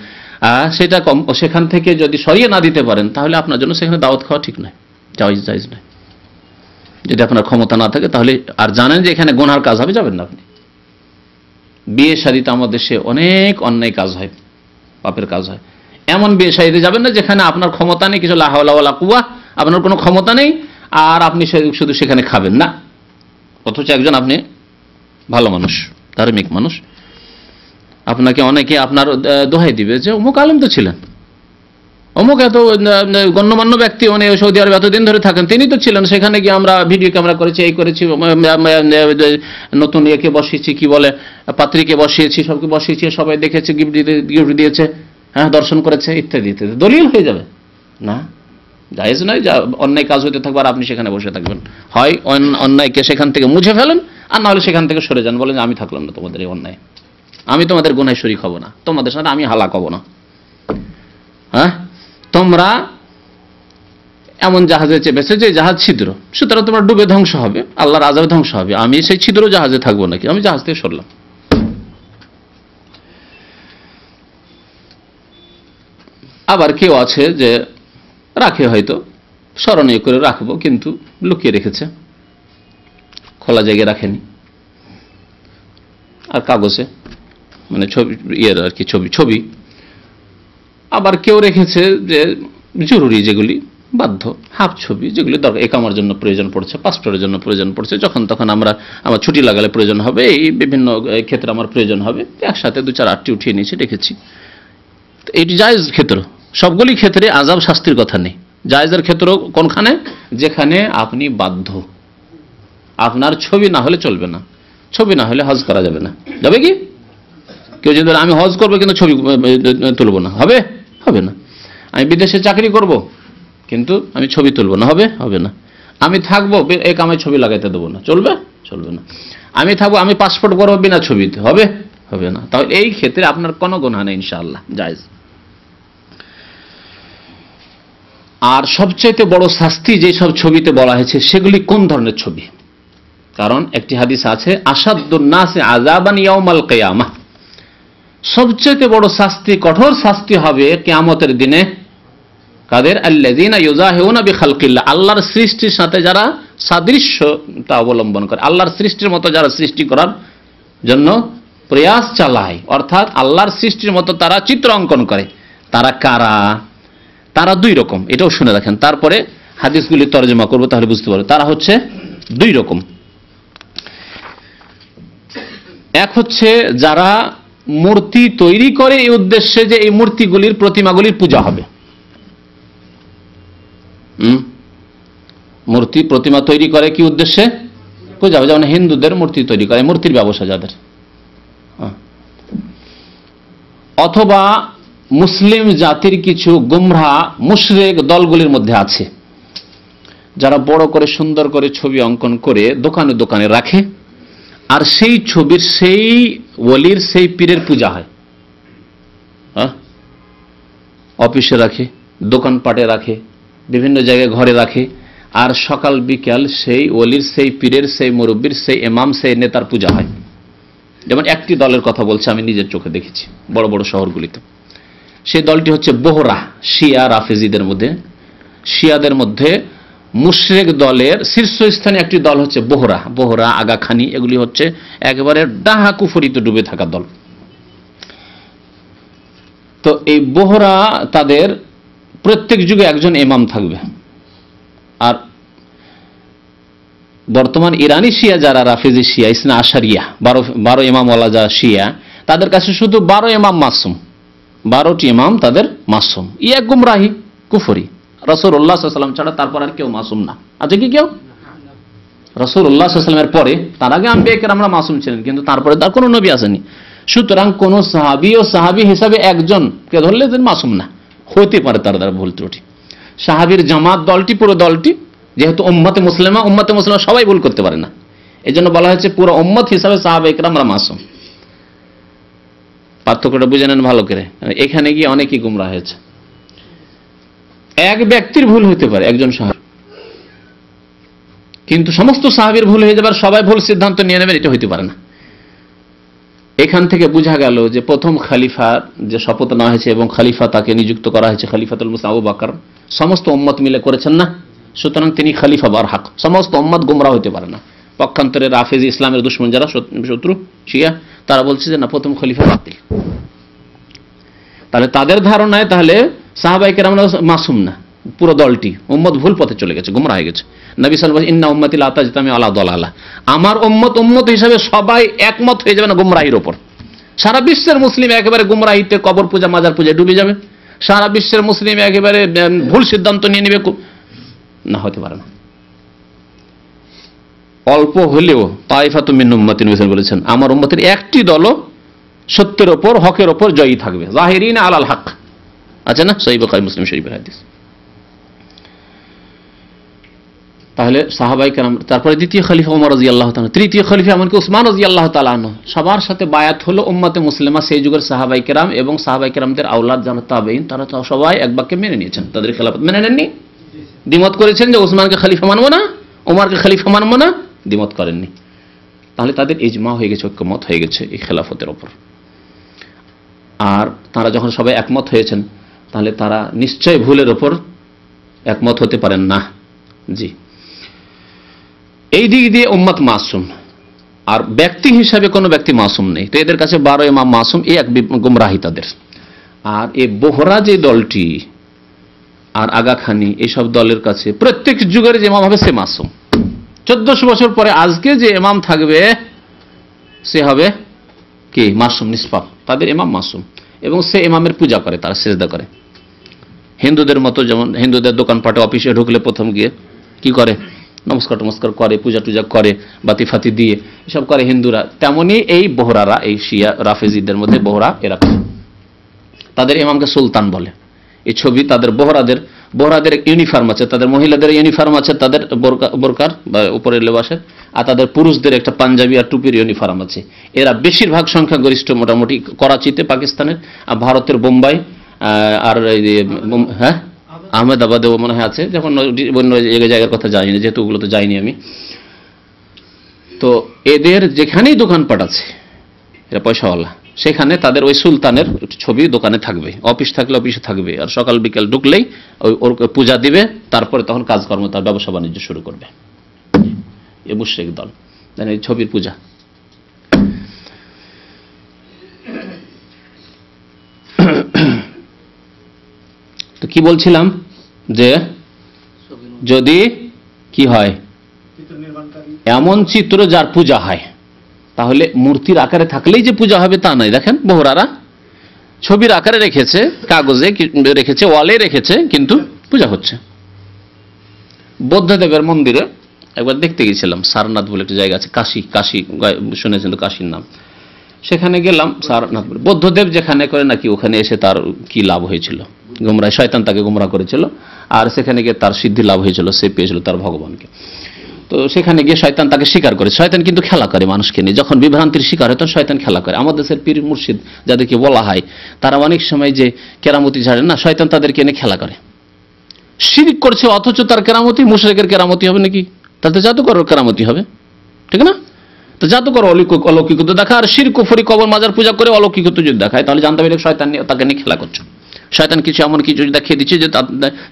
সেটা সেখান থেকে যদি সরিয়ে না দিতে পারেন, তাহলে আপনার জন্য সেখানে দাওয়াত খাওয়া ঠিক নয়, জায়েজ নয়। যদি আপনার ক্ষমতা না থাকে তাহলে, আর জানেন যে এখানে গুনার কাজ হবে, যাবেন না আপনি। বিয়ে শাদীতে আমাদের দেশে অনেক অন্যায় কাজ হয়, পাপের কাজ হয়। এমন বিয়ে শাদীতে যাবেন না যেখানে আপনার ক্ষমতা নেই, কিছু লা হাওলা ওয়ালা কুওয়া, আপনার কোনো ক্ষমতা নেই, আর আপনি শুধু সেখানে খাবেন না, অথচ একজন আপনি ভালো মানুষ, ধার্মিক মানুষ, আপনাকে অনেকে আপনার দোহাই দিবে যে অমুক আলেম তো ছিলেন, অমুক এত গণ্যমান্য ব্যক্তি, মানে সৌদি আরবে এতদিন ধরে থাকেন, তিনি তো ছিলেন, সেখানে গিয়ে আমরা ভিডিও ক্যামেরা করেছি, এই করেছি, নতুন ইয়েকে বসিয়েছি, কি বলে, পাত্রীকে বসিয়েছি, সবকে বসিয়েছি, সবাই দেখেছে, গিফট দিয়েছে, হ্যাঁ, দর্শন করেছে, ইত্যাদি ইত্যাদি, দলিল হয়ে যাবে না, জায়েজ নয়। যা অন্যায় কাজ হতে থাকবে আর আপনি সেখানে বসে থাকবেন, হয় অন্যায়কে সেখান থেকে মুছে ফেলেন, আর না হলে সেখান থেকে সরে যান, বলেন আমি থাকলাম না তোমাদের এই অন্যায়, আমি তোমাদের গুনায় শরীক হব না, তোমাদের সাথে আমি হালাক হব না। হ্যাঁ, তোমরা এমন জাহাজে চেপেছে যে জাহাজ ছিদ্র, সুতরাং তোমরা ডুবে ধ্বংস হবে, আল্লাহর আযাবে ধ্বংস হবে, আমি সেই ছিদ্র জাহাজে থাকবো নাকি, আমি জাহাজ থেকে সরলাম। আবার কেউ আছে যে রাখে, হয়তো স্মরণীয় করে রাখবো, কিন্তু লুকিয়ে রেখেছে, খোলা জায়গায় রাখেনি, আর কাগজে, মানে ছবি, আর কি, ছবি। আবার কেউ রেখেছে যে জরুরি, যেগুলি বাধ্য, হাফ ছবি, যেগুলি দরকার, একামার জন্য প্রয়োজন পড়ছে, পাসপোর্টের জন্য প্রয়োজন পড়ছে, যখন তখন আমার ছুটি লাগালে প্রয়োজন হবে, এই বিভিন্ন ক্ষেত্রে আমার প্রয়োজন হবে, একসাথে 2-4-8টি উঠিয়ে নিয়েছি, রেখেছি। এটি জায়েজ ক্ষেত্র, সবগুলি ক্ষেত্রে আযাব শাস্তির কথা নেই, জায়েজের ক্ষেত্রেও কোনখানে? যেখানে আপনি বাধ্য, আপনার ছবি না হলে চলবে না, ছবি না হলে হজ করা যাবে না। যাবে কি? কেউ যদি আমি হজ করবো কিন্তু ছবি তুলবো না, হবে? হবে না। আমি বিদেশে চাকরি করব কিন্তু আমি ছবি তুলবো না, হবে? হবে না। আমি থাকবো এক আমায় ছবি লাগাইতে দেবো না, চলবে? চলবে না। আমি থাকবো, আমি পাসপোর্ট করবো বিনা ছবিতে, হবে? হবে না। তাহলে এই ক্ষেত্রে আপনার কোনো গুনাহ নেই ইনশাআল্লাহ, জায়েজ। আর সবচাইতে বড় শাস্তি যে সব ছবিতে বলা হয়েছে সেগুলি কোন ধরনের ছবি? কারণ একটি হাদিস আছে, আসাদুন নাসি আযাবান ইয়াউমাল কিয়ামাহ, সবচেয়ে বড় শাস্তি, কঠোর শাস্তি হবে কিয়ামতের দিনে কাদের? আল্লাযীনা ইউযাহিউনা বিখালকিল্লাহ, আল্লাহর সৃষ্টির সাথে যারা সাদৃশ্যতা অবলম্বন করে, আল্লাহর সৃষ্টির মতো যারা সৃষ্টি করার জন্য প্রয়াস চালায়, অর্থাৎ আল্লাহর সৃষ্টির মতো তারা চিত্র অঙ্কন করে। তারা কারা? তারা দুই রকম, এটাও শুনে রাখেন, তারপরে হাদিসগুলি তরজমা করবো, তাহলে বুঝতে পারবে। তারা হচ্ছে দুই রকম। এক হচ্ছে যারা মূর্তি তৈরি করে এই উদ্দেশ্যে যে এই মূর্তিগুলির, প্রতিমাগুলির পূজা হবে। মূর্তি প্রতিমা তৈরি করে কি উদ্দেশ্যে? পূজা হবে। যেমন হিন্দুদের মূর্তি তৈরি করে, মূর্তির ব্যবসা যাদের। অথবা মুসলিম জাতির কিছু গুমরাহ মুশরিক দলগুলির মধ্যে আছে যারা বড় করে সুন্দর করে ছবি অঙ্কন করে দোকানে দোকানে রাখে, আর সেই ছবির, সেই ওলির, সেই পীরের পূজা হয়। অফিসে রাখে, দোকানপাটে রাখে, বিভিন্ন জায়গায় ঘরে রাখে, আর সকাল বিকাল সেই ওলির, সেই পীরের, সেই মুরব্বীর, সেই ইমাম, সেই নেতার পূজা হয়। যেমন একটি দলের কথা বলছি, আমি নিজের চোখে দেখেছি বড় বড় শহরগুলিতে। সেই দলটি হচ্ছে বোহরা, শিয়া রাফেজিদের মধ্যে, শিয়াদের মধ্যে মুশরিক দলের শীর্ষস্থানীয় একটি দল হচ্ছে বোহরা। বোহরা, আগাখানি, এগুলি হচ্ছে একেবারে ডাহা কুফরিতে ডুবে থাকা দল। তো এই বোহরা, তাদের প্রত্যেক যুগে একজন ইমাম থাকবে। আর বর্তমান ইরানি শিয়া যারা, রাফেজি শিয়া, ইসনা আশারিয়া, 12 ইমামওয়ালা যা শিয়া, তাদের কাছে শুধু 12 ইমাম মাসুম, 12টি ইমাম তাদের মাসুম। এক গুমরাহি, কুফরি। রাসূলুল্লাহ সাল্লাল্লাহু আলাইহি ওয়াসাল্লাম ছাড়া তারপর আর কেউ মাসুম না। আছে কি কেউ? রাসূলুল্লাহ সাল্লাল্লাহু আলাইহি ওয়াসাল্লামের পরে, তার আগে আম্বিয়া কেরামরা মাসুম ছিলেন, কিন্তু তারপরে তার কোনো নবী আসেনি। সুতরাং কোন সাহাবী ও সাহাবী হিসাবে একজনকে ধরলে মাসুম না, হতে পারে তার দ্বারা ভুল ত্রুটি। সাহাবীর জামাত দলটি, পুরো দলটি, যেহেতু উম্মতে মুসলিমা, উম্মতে মুসলিমা সবাই ভুল করতে পারে না, এজন্য বলা হয়েছে পুরো উম্মত হিসাবে সাহাবায়ে কেরামরা মাসুম। পার্থক্যটা বুঝে নেন ভালো করে। এখানে গিয়ে অনেকেই গুমরাহ হয়েছে। এক ব্যক্তির ভুল হতে পারে, একজন সাহাবী, কিন্তু সমস্ত সাহাবীর ভুল হয়ে যাবে, সবাই ভুল সিদ্ধান্ত নিয়ে নেবেন, এটা হইতে পারে না। এখান থেকে বোঝা গেল যে প্রথম খলিফা যে শপথ নেওয়া হয়েছে এবং খলিফা তাকে নিযুক্ত করা হয়েছে, খলিফাতুল মুসলিমিন আবু বকর, সমস্ত উম্মত মিলে করেছেন না, সুতরাং তিনি খলিফা বারহাক। সমস্ত উম্মত গুমরাহ হতে পারে না। পক্ষান্তরে রাফেজি, ইসলামের দুশমন যারা, শত্রু শিয়া, তারা বলছে যে না, প্রথম খলিফা বাতিল। তাহলে তাদের ধারণায় তাহলে সাহাবায়ে কেরামরা মাসুম না, পুরো দলটি, উম্মত ভুল পথে চলে গেছে, গুমরাহ হয়ে গেছে। নবী সাল্লাল্লাহু আলাইহি ওয়াসাল্লাম, ইন্না উম্মতি লা তাজতামি আলা দালালা, আমার উম্মত হিসাবে সবাই একমত হয়ে যাবে না গুমরাহির উপর। সারা বিশ্বের মুসলিম একেবারে গুমরাহিতে, কবর পূজা, মাজার পূজা ডুবে যাবে। সারা বিশ্বের মুসলিম একেবারে ভুল সিদ্ধান্ত নিয়ে নেবে, না, হতে পারে না। অল্প হলেও তাইফাতুম মিন উম্মতি, নবী বলেছেন আমার উম্মতের একটি দলও সত্যের ওপর, হকের ওপর জয়ী থাকবে। জাহিরিনা আলাল হক, আছে না, সহিহ বুখারী মুসলিম শরীফের হাদিস। তাহলে সাহাবায়ে কেরাম, তারপরে দ্বিতীয় খলিফা ওমর রাদিয়াল্লাহু তাআলা, তৃতীয় খলিফা এমনকি উসমান রাদিয়াল্লাহু তাআলা আনহু, সবার সাথে বায়াত হলো উম্মতে মুসলিমা, সেই যুগের সাহাবায়ে কেরাম এবং সাহাবায়ে কেরামদের আওলাদ যারা তাবেঈন, তারা সবাই এক বাক্যে মেনে নিয়েছেন, তাদের খেলাফত মেনে নেননি। দ্বিমত করেছেন যে ওসমানকে খলিফা মানব না, ওমরকে খলিফা মানব না, দ্বিমত করেননি। তাহলে তাদের ইজমা হয়ে গেছে, ঐক্যমত হয়ে গেছে এই খেলাফতের ওপর। আর তারা যখন সবাই একমত হয়েছেন, তাহলে তারা নিশ্চয় ভুলের ওপর একমত হতে পারেন না। জি, এই দিক দিয়ে উম্মত মাসুম, আর ব্যক্তি হিসাবে কোনো ব্যক্তি মাসুম নেই। তো এদের কাছে 12 ইমাম মাসুম, এই এক গুমরাহি তাদের। আর এই বোহরা যে দলটি আর আগাখানি, এইসব দলের কাছে প্রত্যেক যুগের যে ইমাম হবে সে মাসুম। 1400 বছর পরে আজকে যে ইমাম থাকবে সে হবে কি? মাসুম, নিষ্পাপ। তাদের ইমাম মাসুম, এবং সে ইমামের পূজা করে, তারা সিজদা করে। হিন্দুদের মতো, যেমন হিন্দুদের দোকানপাটে অফিসে ঢুকলে প্রথম গিয়ে কি করে, নমস্কার টমস্কার করে, পূজা টুজা করে, বাতি ফাতি দিয়ে এসব করে হিন্দুরা, তেমনি এই বোহরারা, এই শিয়া রাফেজিদের মধ্যে বোহরা এরা, তাদের ইমামকে সুলতান বলে। এই ছবি তাদের বোহরাদের ইউনিফর্ম আছে, তাদের মহিলাদের ইউনিফর্ম আছে, তাদের বোরকার বা উপরের লেবাসের, আর তাদের পুরুষদের একটা পাঞ্জাবি আর টুপির ইউনিফর্ম আছে। এরা বেশিরভাগ সংখ্যাগরিষ্ঠ মোটামুটি করাচিতে পাকিস্তানের, আর ভারতের বোম্বাই, আর হ্যাঁ আহমেদাবাদেও মনে হয় আছে, যখন অন্য জায়গার কথা জানি না, যেহেতু ওগুলো তো যাইনি আমি। তো এদের যেখানেই দোকানপাট আছে, এরা পয়সাওয়ালা, সেখানে তাদের ওই সুলতানের ছবি দোকানে থাকবে, অফিস থাকলে অফিসে থাকবে, আর সকাল বিকেল ঢুকলেই ওর পূজা দিবে, তারপরে তখন কাজকর্ম, তার ব্যবসা বাণিজ্য শুরু করবে। এ মুশরিক দল, এই ছবির পূজা। তো কি বলছিলাম, যে যদি কি হয়, এমন চিত্র যার পূজা হয়, তাহলে মূর্তির আকারে থাকলেই যে পূজা হবে তা নয়। দেখেন বোহরারা ছবির আকারে রেখেছে, কাগজে রেখেছে, ওয়ালে রেখেছে, কিন্তু পূজা হচ্ছে। বৌদ্ধদেবের মন্দিরে একবার দেখতে গেছিলাম, সারনাথ বলে একটা জায়গা আছে, কাশী শুনেছেন তো কাশীর নাম, সেখানে গেলাম। সারনাথ বৌদ্ধদেব যেখানে করে নাকি, ওখানে এসে তার কি লাভ হয়েছিল, গুমরাহ, শয়তান তাকে গুমরাহ করেছিল, আর সেখানে গিয়ে তার সিদ্ধি লাভ হয়েছিল, সে পেয়েছিল তার ভগবানকে। তো সেখানে গিয়ে শয়তান তাকে স্বীকার করে। শয়তান কিন্তু খেলা করে মানুষকে নিয়ে, যখন বিভ্রান্তির শিকার হয় তখন শয়তান খেলা করে। আমাদের দেশের পীর মুর্শিদ যাদেরকে বলা হয়, তারা অনেক সময় যে কেরামতি ঝাড়েন না, শয়তান তাদেরকে এনে খেলা করে, শিরক করছে, অথচ তার কেরামতি মুশরিকের কেরামতি হবে নাকি? তাতে জাদুকর কেরামতি হবে, ঠিক না? তো জাদুকর অলৌকিকতা দেখা, আর শিরক কুফরি কবর মাজার পূজা করে অলৌকিকতা যদি দেখায়, তাহলে জানতে পারবে শয়তান নিয়ে তাকে নিয়ে খেলা করছে। শয়তান কিছু এমন কিছু দেখিয়ে দিচ্ছে যে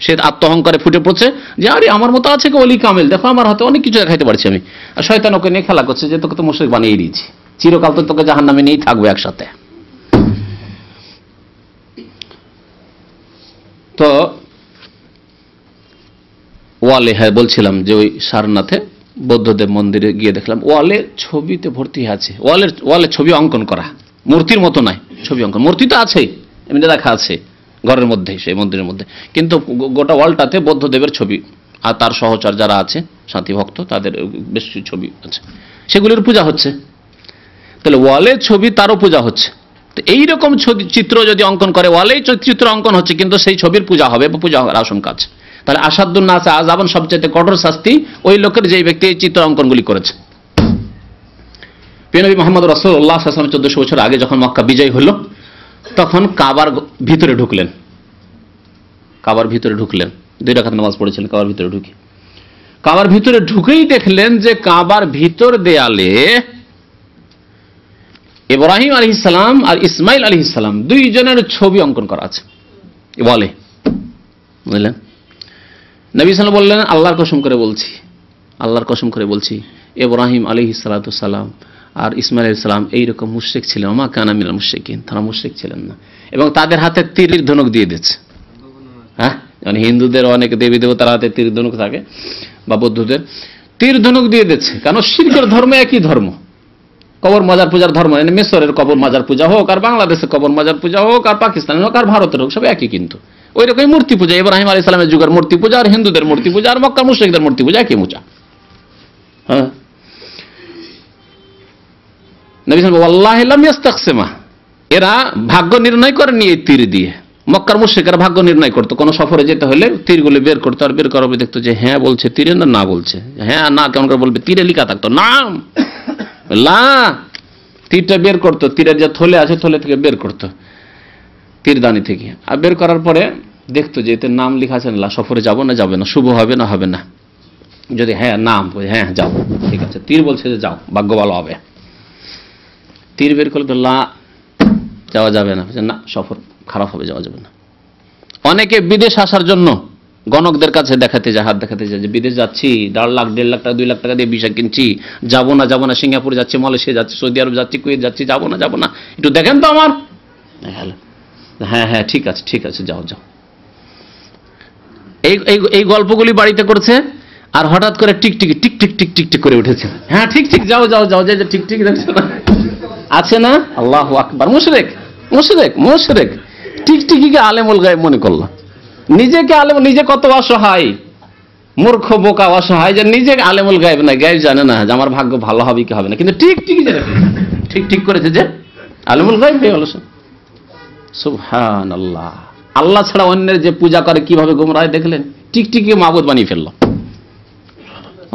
সে আত্মহংকারে ফুটে পড়ছে, যে আরে আমার মতো আছে কি ওলি কামেল, দেখো আমার হাতে অনেক কিছু দেখাইতে পারছি আমি। আর শয়তান ওকে নিয়ে খেলা করছে যে তোকে তো মুশরিক বানিয়ে দিয়েছি, চিরকাল তো তোকে জাহান্নামে নিয়েই থাকবে একসাথে। তো ওয়ালে, হ্যাঁ বলছিলাম যে ওই সারনাথে বৌদ্ধদেব মন্দিরে গিয়ে দেখলাম ওয়ালে ছবিতে ভর্তি আছে, ওয়ালে ছবি অঙ্কন করা, মূর্তির মতো নয়, ছবি অঙ্কন। মূর্তি তো আছেই, এমনি দেখা আছে ঘরের মধ্যে, সেই মন্দিরের মধ্যে, কিন্তু গোটা ওয়ালটাতে বৌদ্ধদেবের ছবি, আর তার সহচর যারা আছে সাথী ভক্ত, তাদের বেশ ছবি আছে, সেগুলির পূজা হচ্ছে। তাহলে ওয়ালে ছবি, তারও পূজা হচ্ছে। তো এইরকম চিত্র যদি অঙ্কন করে, ওয়ালেই চিত্র অঙ্কন হচ্ছে, কিন্তু সেই ছবির পূজা হবে বা পূজা হওয়ার আশঙ্কা আছে, তাহলে আসাদুন নাস আযাবান, সবচেয়ে কঠোর শাস্তি ওই লোকের, যেই ব্যক্তি এই চিত্র অঙ্কনগুলি করেছে। প্রিয় নবী মুহাম্মদ রাসূলুল্লাহ সাল্লাল্লাহু আলাইহি ওয়াসাল্লাম 1400 বছর আগে যখন মক্কা বিজয় হলো, তখন কাবার ভিতরে ঢুকলেন, কাবার ভিতরে ঢুকলেন, 2 রাকাত নামাজ পড়েছিলেন কাবার ভিতরে ঢুকে। কাবার ভিতরে ঢুকেই দেখলেন যে কাবার ভিতর দেয়ালে ইব্রাহিম আলাইহিস সালাম আর ইসমাইল আলাইহিস সালাম দুইজনের ছবি অঙ্কন করা আছে বলে, বুঝলেন? নবী সাল্লাল্লাহু আলাইহি ওয়াসাল্লাম বললেন, আল্লাহর কসম করে বলছি, আল্লাহর কসম করে বলছি, ইব্রাহিম আলাইহিস সালাতু সালাম আর ইসমাইল আলাইহিস সালাম এইরকম মুশরিক ছিলেন, মা কানা মিনাল মুশরিকিন, তারা মুশরিক ছিলেন না, এবং তাদের হাতে তীরের ধনুক দিয়ে দিয়েছে। হ্যাঁ, মানে হিন্দুদের অনেক দেবী দেবতার হাতে তীর ধনুক থাকে, বা বৌদ্ধদের তীর ধনুক দিয়ে দিচ্ছে, কারণ শিরকের ধর্ম একই ধর্ম, কবর মাজার পূজার ধর্ম, মিশরের কবর মাজার পূজা হোক, আর বাংলাদেশের কবর মাজার পূজা হোক, আর পাকিস্তানের হোক, আর ভারতের হোক, সব একই। কিন্তু ওই রকমই মূর্তি পূজা, ইব্রাহিম আলাইহিস সালামের যুগের মূর্তি পূজা আর হিন্দুদের মূর্তি পূজা আর মক্কার মুশরিকদের মূর্তি পূজা একই পূজা। হ্যাঁ, নবী সাল্লাল্লাহু আলাইহি ওয়াসাল্লাম ওয়াল্লাহি লাম ইস্তাকসিমা, এরা ভাগ্য নির্ণয় করেনি এই তীর দিয়ে। মক্কার মুশরিকরা ভাগ্য নির্ণয় করতো, কোনো সফরে যেতে হলে তীরগুলো বের করতো, আর বের করার পর দেখতো যে হ্যাঁ বলছে তীরে, না না বলছে, হ্যাঁ না কেমন করে বলবে, তীরে লেখা থাকতো নাম, লা, তীরটা বের করতো, তীরের যে থলে আছে থলে থেকে বের করতো, তীরদানি থেকে, আর বের করার পরে দেখতো যে এতে নাম লেখা আছে না, সফরে যাবো না যাবে না, শুভ হবে না হবে না, যদি হ্যাঁ নাম, হ্যাঁ যাও, ঠিক আছে, তীর বলছে যে যাও, ভাগ্য ভালো হবে। তীর বের করলে তো লা, যাওয়া যাবে না, না সফর খারাপ হবে, যাওয়া যাবে না। অনেকে বিদেশ আসার জন্য গণকদের কাছে দেখাতে যায়, হাত দেখাতে যায় যে বিদেশ যাচ্ছি, 1.5 লাখ 1.5 লাখ টাকা 2 লাখ টাকা দিয়ে ভিসা কিনছি, যাবো না, সিঙ্গাপুর যাচ্ছি, মালয়েশিয়া যাচ্ছি, সৌদি আরব যাচ্ছি, কুয়েত যাচ্ছি, যাবো না, একটু দেখেন তো আমার। হ্যাঁ হ্যাঁ ঠিক আছে যাও। এই গল্পগুলি বাড়িতে করছে, আর হঠাৎ করে টিকটিক করে উঠেছে, হ্যাঁ ঠিক যাও, যে ঠিক দেখছো না, আছে না? আল্লাহু আকবার, মুশরিক টিকটিকিকে আলেমুল গায়েব মনে করলো। নিজেকে আলেম, নিজে কত অসহায়, মূর্খ বোকা অসহায়, যে নিজে আলেমুল গায়েব না, গায়েব জানে না যে আমার ভাগ্য ভালো হবে কি হবে না, কিন্তু ঠিক ঠিক করেছে যে আলেমুল গায়েব হয়ে গেল। সুবহানাল্লাহ। আল্লাহ ছাড়া অন্যের যে পূজা করে কিভাবে গোমরাহ, দেখলেন? টিকটিকি মাবুদ বানিয়ে ফেলল।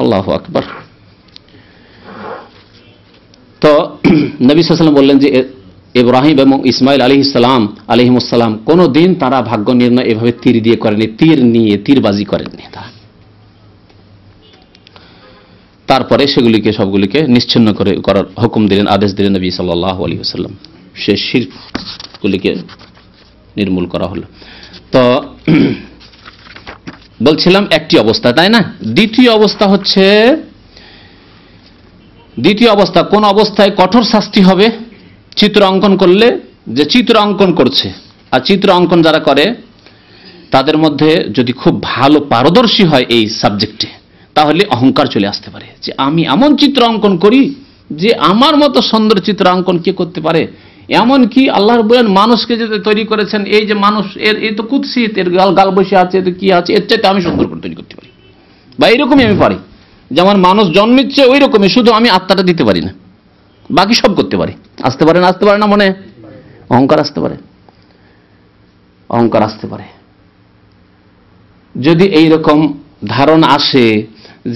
আল্লাহু আকবার। তো নবী সাল্লাল্লাহু আলাইহি ওয়াসাল্লাম বললেন যে ইব্রাহিম এবং ইসমাইল আলাইহিসসালাম কোনদিন তারা ভাগ্য নির্ণয় এভাবে তীর দিয়ে করেনি, তীর নিয়ে তীরবাজি করেননি তারা। তারপরে সেগুলিকে সবগুলিকে নিশ্চিহ্ন করার হুকুম দিলেন, আদেশ দিলেন নবী সাল্লাল্লাহু আলাইহি ওয়াসাল্লাম। সে শিরকগুলিকে নির্মূল করা হলো। তো বলছিলাম একটি অবস্থা, তাই না? দ্বিতীয় অবস্থা কোন অবস্থায় কঠোর শাস্তি হবে? চিত্র অঙ্কন করলে, যে চিত্র অঙ্কন করছে আর চিত্র অঙ্কন যারা করে তাদের মধ্যে যদি খুব ভালো পারদর্শী হয় এই সাবজেক্টে, তাহলে অহংকার চলে আসতে পারে যে আমি এমন চিত্র অঙ্কন করি যে আমার মতো সুন্দর চিত্র অঙ্কন কে করতে পারে। এমন কি আল্লাহ বলেন মানুষকে যে তৈরি করেছেন, এই যে মানুষ, এর তো কুৎসিত, এর গাল বসে আছে, তো কি আছে, এর চাইতে আমি সুন্দর করে তৈরি করতে পারি, বা এইরকমই আমি পারি। যেমন মানুষ জন্মিচ্ছে ওই রকমই, শুধু আমি আত্মাটা দিতে পারি না, বাকি সব করতে পারি। আসতে পারে না মনে অহংকার আসতে পারে। যদি এইরকম ধারণা আসে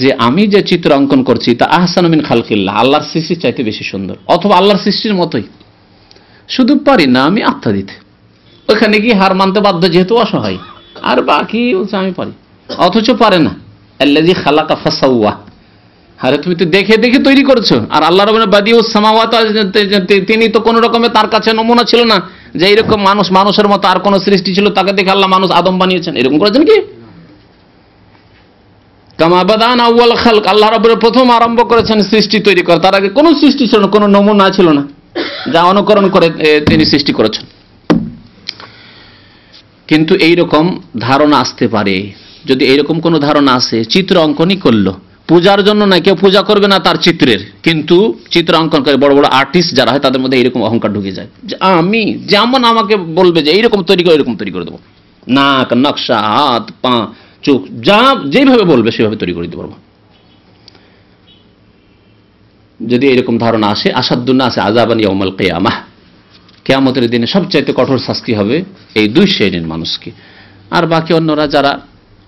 যে আমি যে চিত্র অঙ্কন করছি তা আহসানু মিন খালকিল্লাহ, আল্লাহর সৃষ্টির চাইতে বেশি সুন্দর, অথবা আল্লাহর সৃষ্টির মতোই, শুধু পারি না আমি আত্মা দিতে, ওখানে গিয়ে হার মানতে বাধ্য যেহেতু অসহায়, আর বাকি আমি পারি, অথচ পারে না। আল্লাযী খালাকা ফাসাওয়া, আরে তুমি তো দেখে তৈরি করছো, আর আল্লাহ রাব্বুল বাদিউস সামাওয়াত, তিনি তো কোন রকমের তার কাছে নমুনা ছিল না যে এইরকম মানুষের মতো আর কোন সৃষ্টি ছিল, তাকে দেখে আল্লাহ মানুষ আদম বানিয়েছেন, এরকম করেছেন কি? কামা বাদানা আউয়াল খালক, আল্লাহ রাব্বুল প্রথম আরম্ভ করেছেন সৃষ্টি তৈরি করা, তার আগে কোনো সৃষ্টি ছিল না, কোনো নমুনা ছিল না যা অনুকরণ করে তিনি সৃষ্টি করেছেন। কিন্তু এইরকম ধারণা আসতে পারে, যদি এইরকম কোন ধারণা আসে, চিত্র অঙ্কনই করলো পূজার জন্য না, কেউ পূজা করবে না তার চিত্রের, কিন্তু চিত্র অঙ্কন করে বড় বড় আর্টিস্ট যারা হয় তাদের মধ্যে এইরকম অহংকার ঢুকে যায় যে আমি যেমন আমাকে বলবে যে এইরকম তৈরি করে দেবো, নাক, নকশা, হাত, পা, চোখ, যা যেভাবে বলবে সেভাবে তৈরি করে দিতে পারবো। যদি এরকম ধারণা আসে, আসাদুন নাসি আযাবান ইয়াউমাল কিয়ামাহ, কিয়ামতের দিনে সবচাইতে কঠোর শাস্তি হবে এই দুই শ্রেণীর মানুষকে। আর বাকি অন্যরা যারা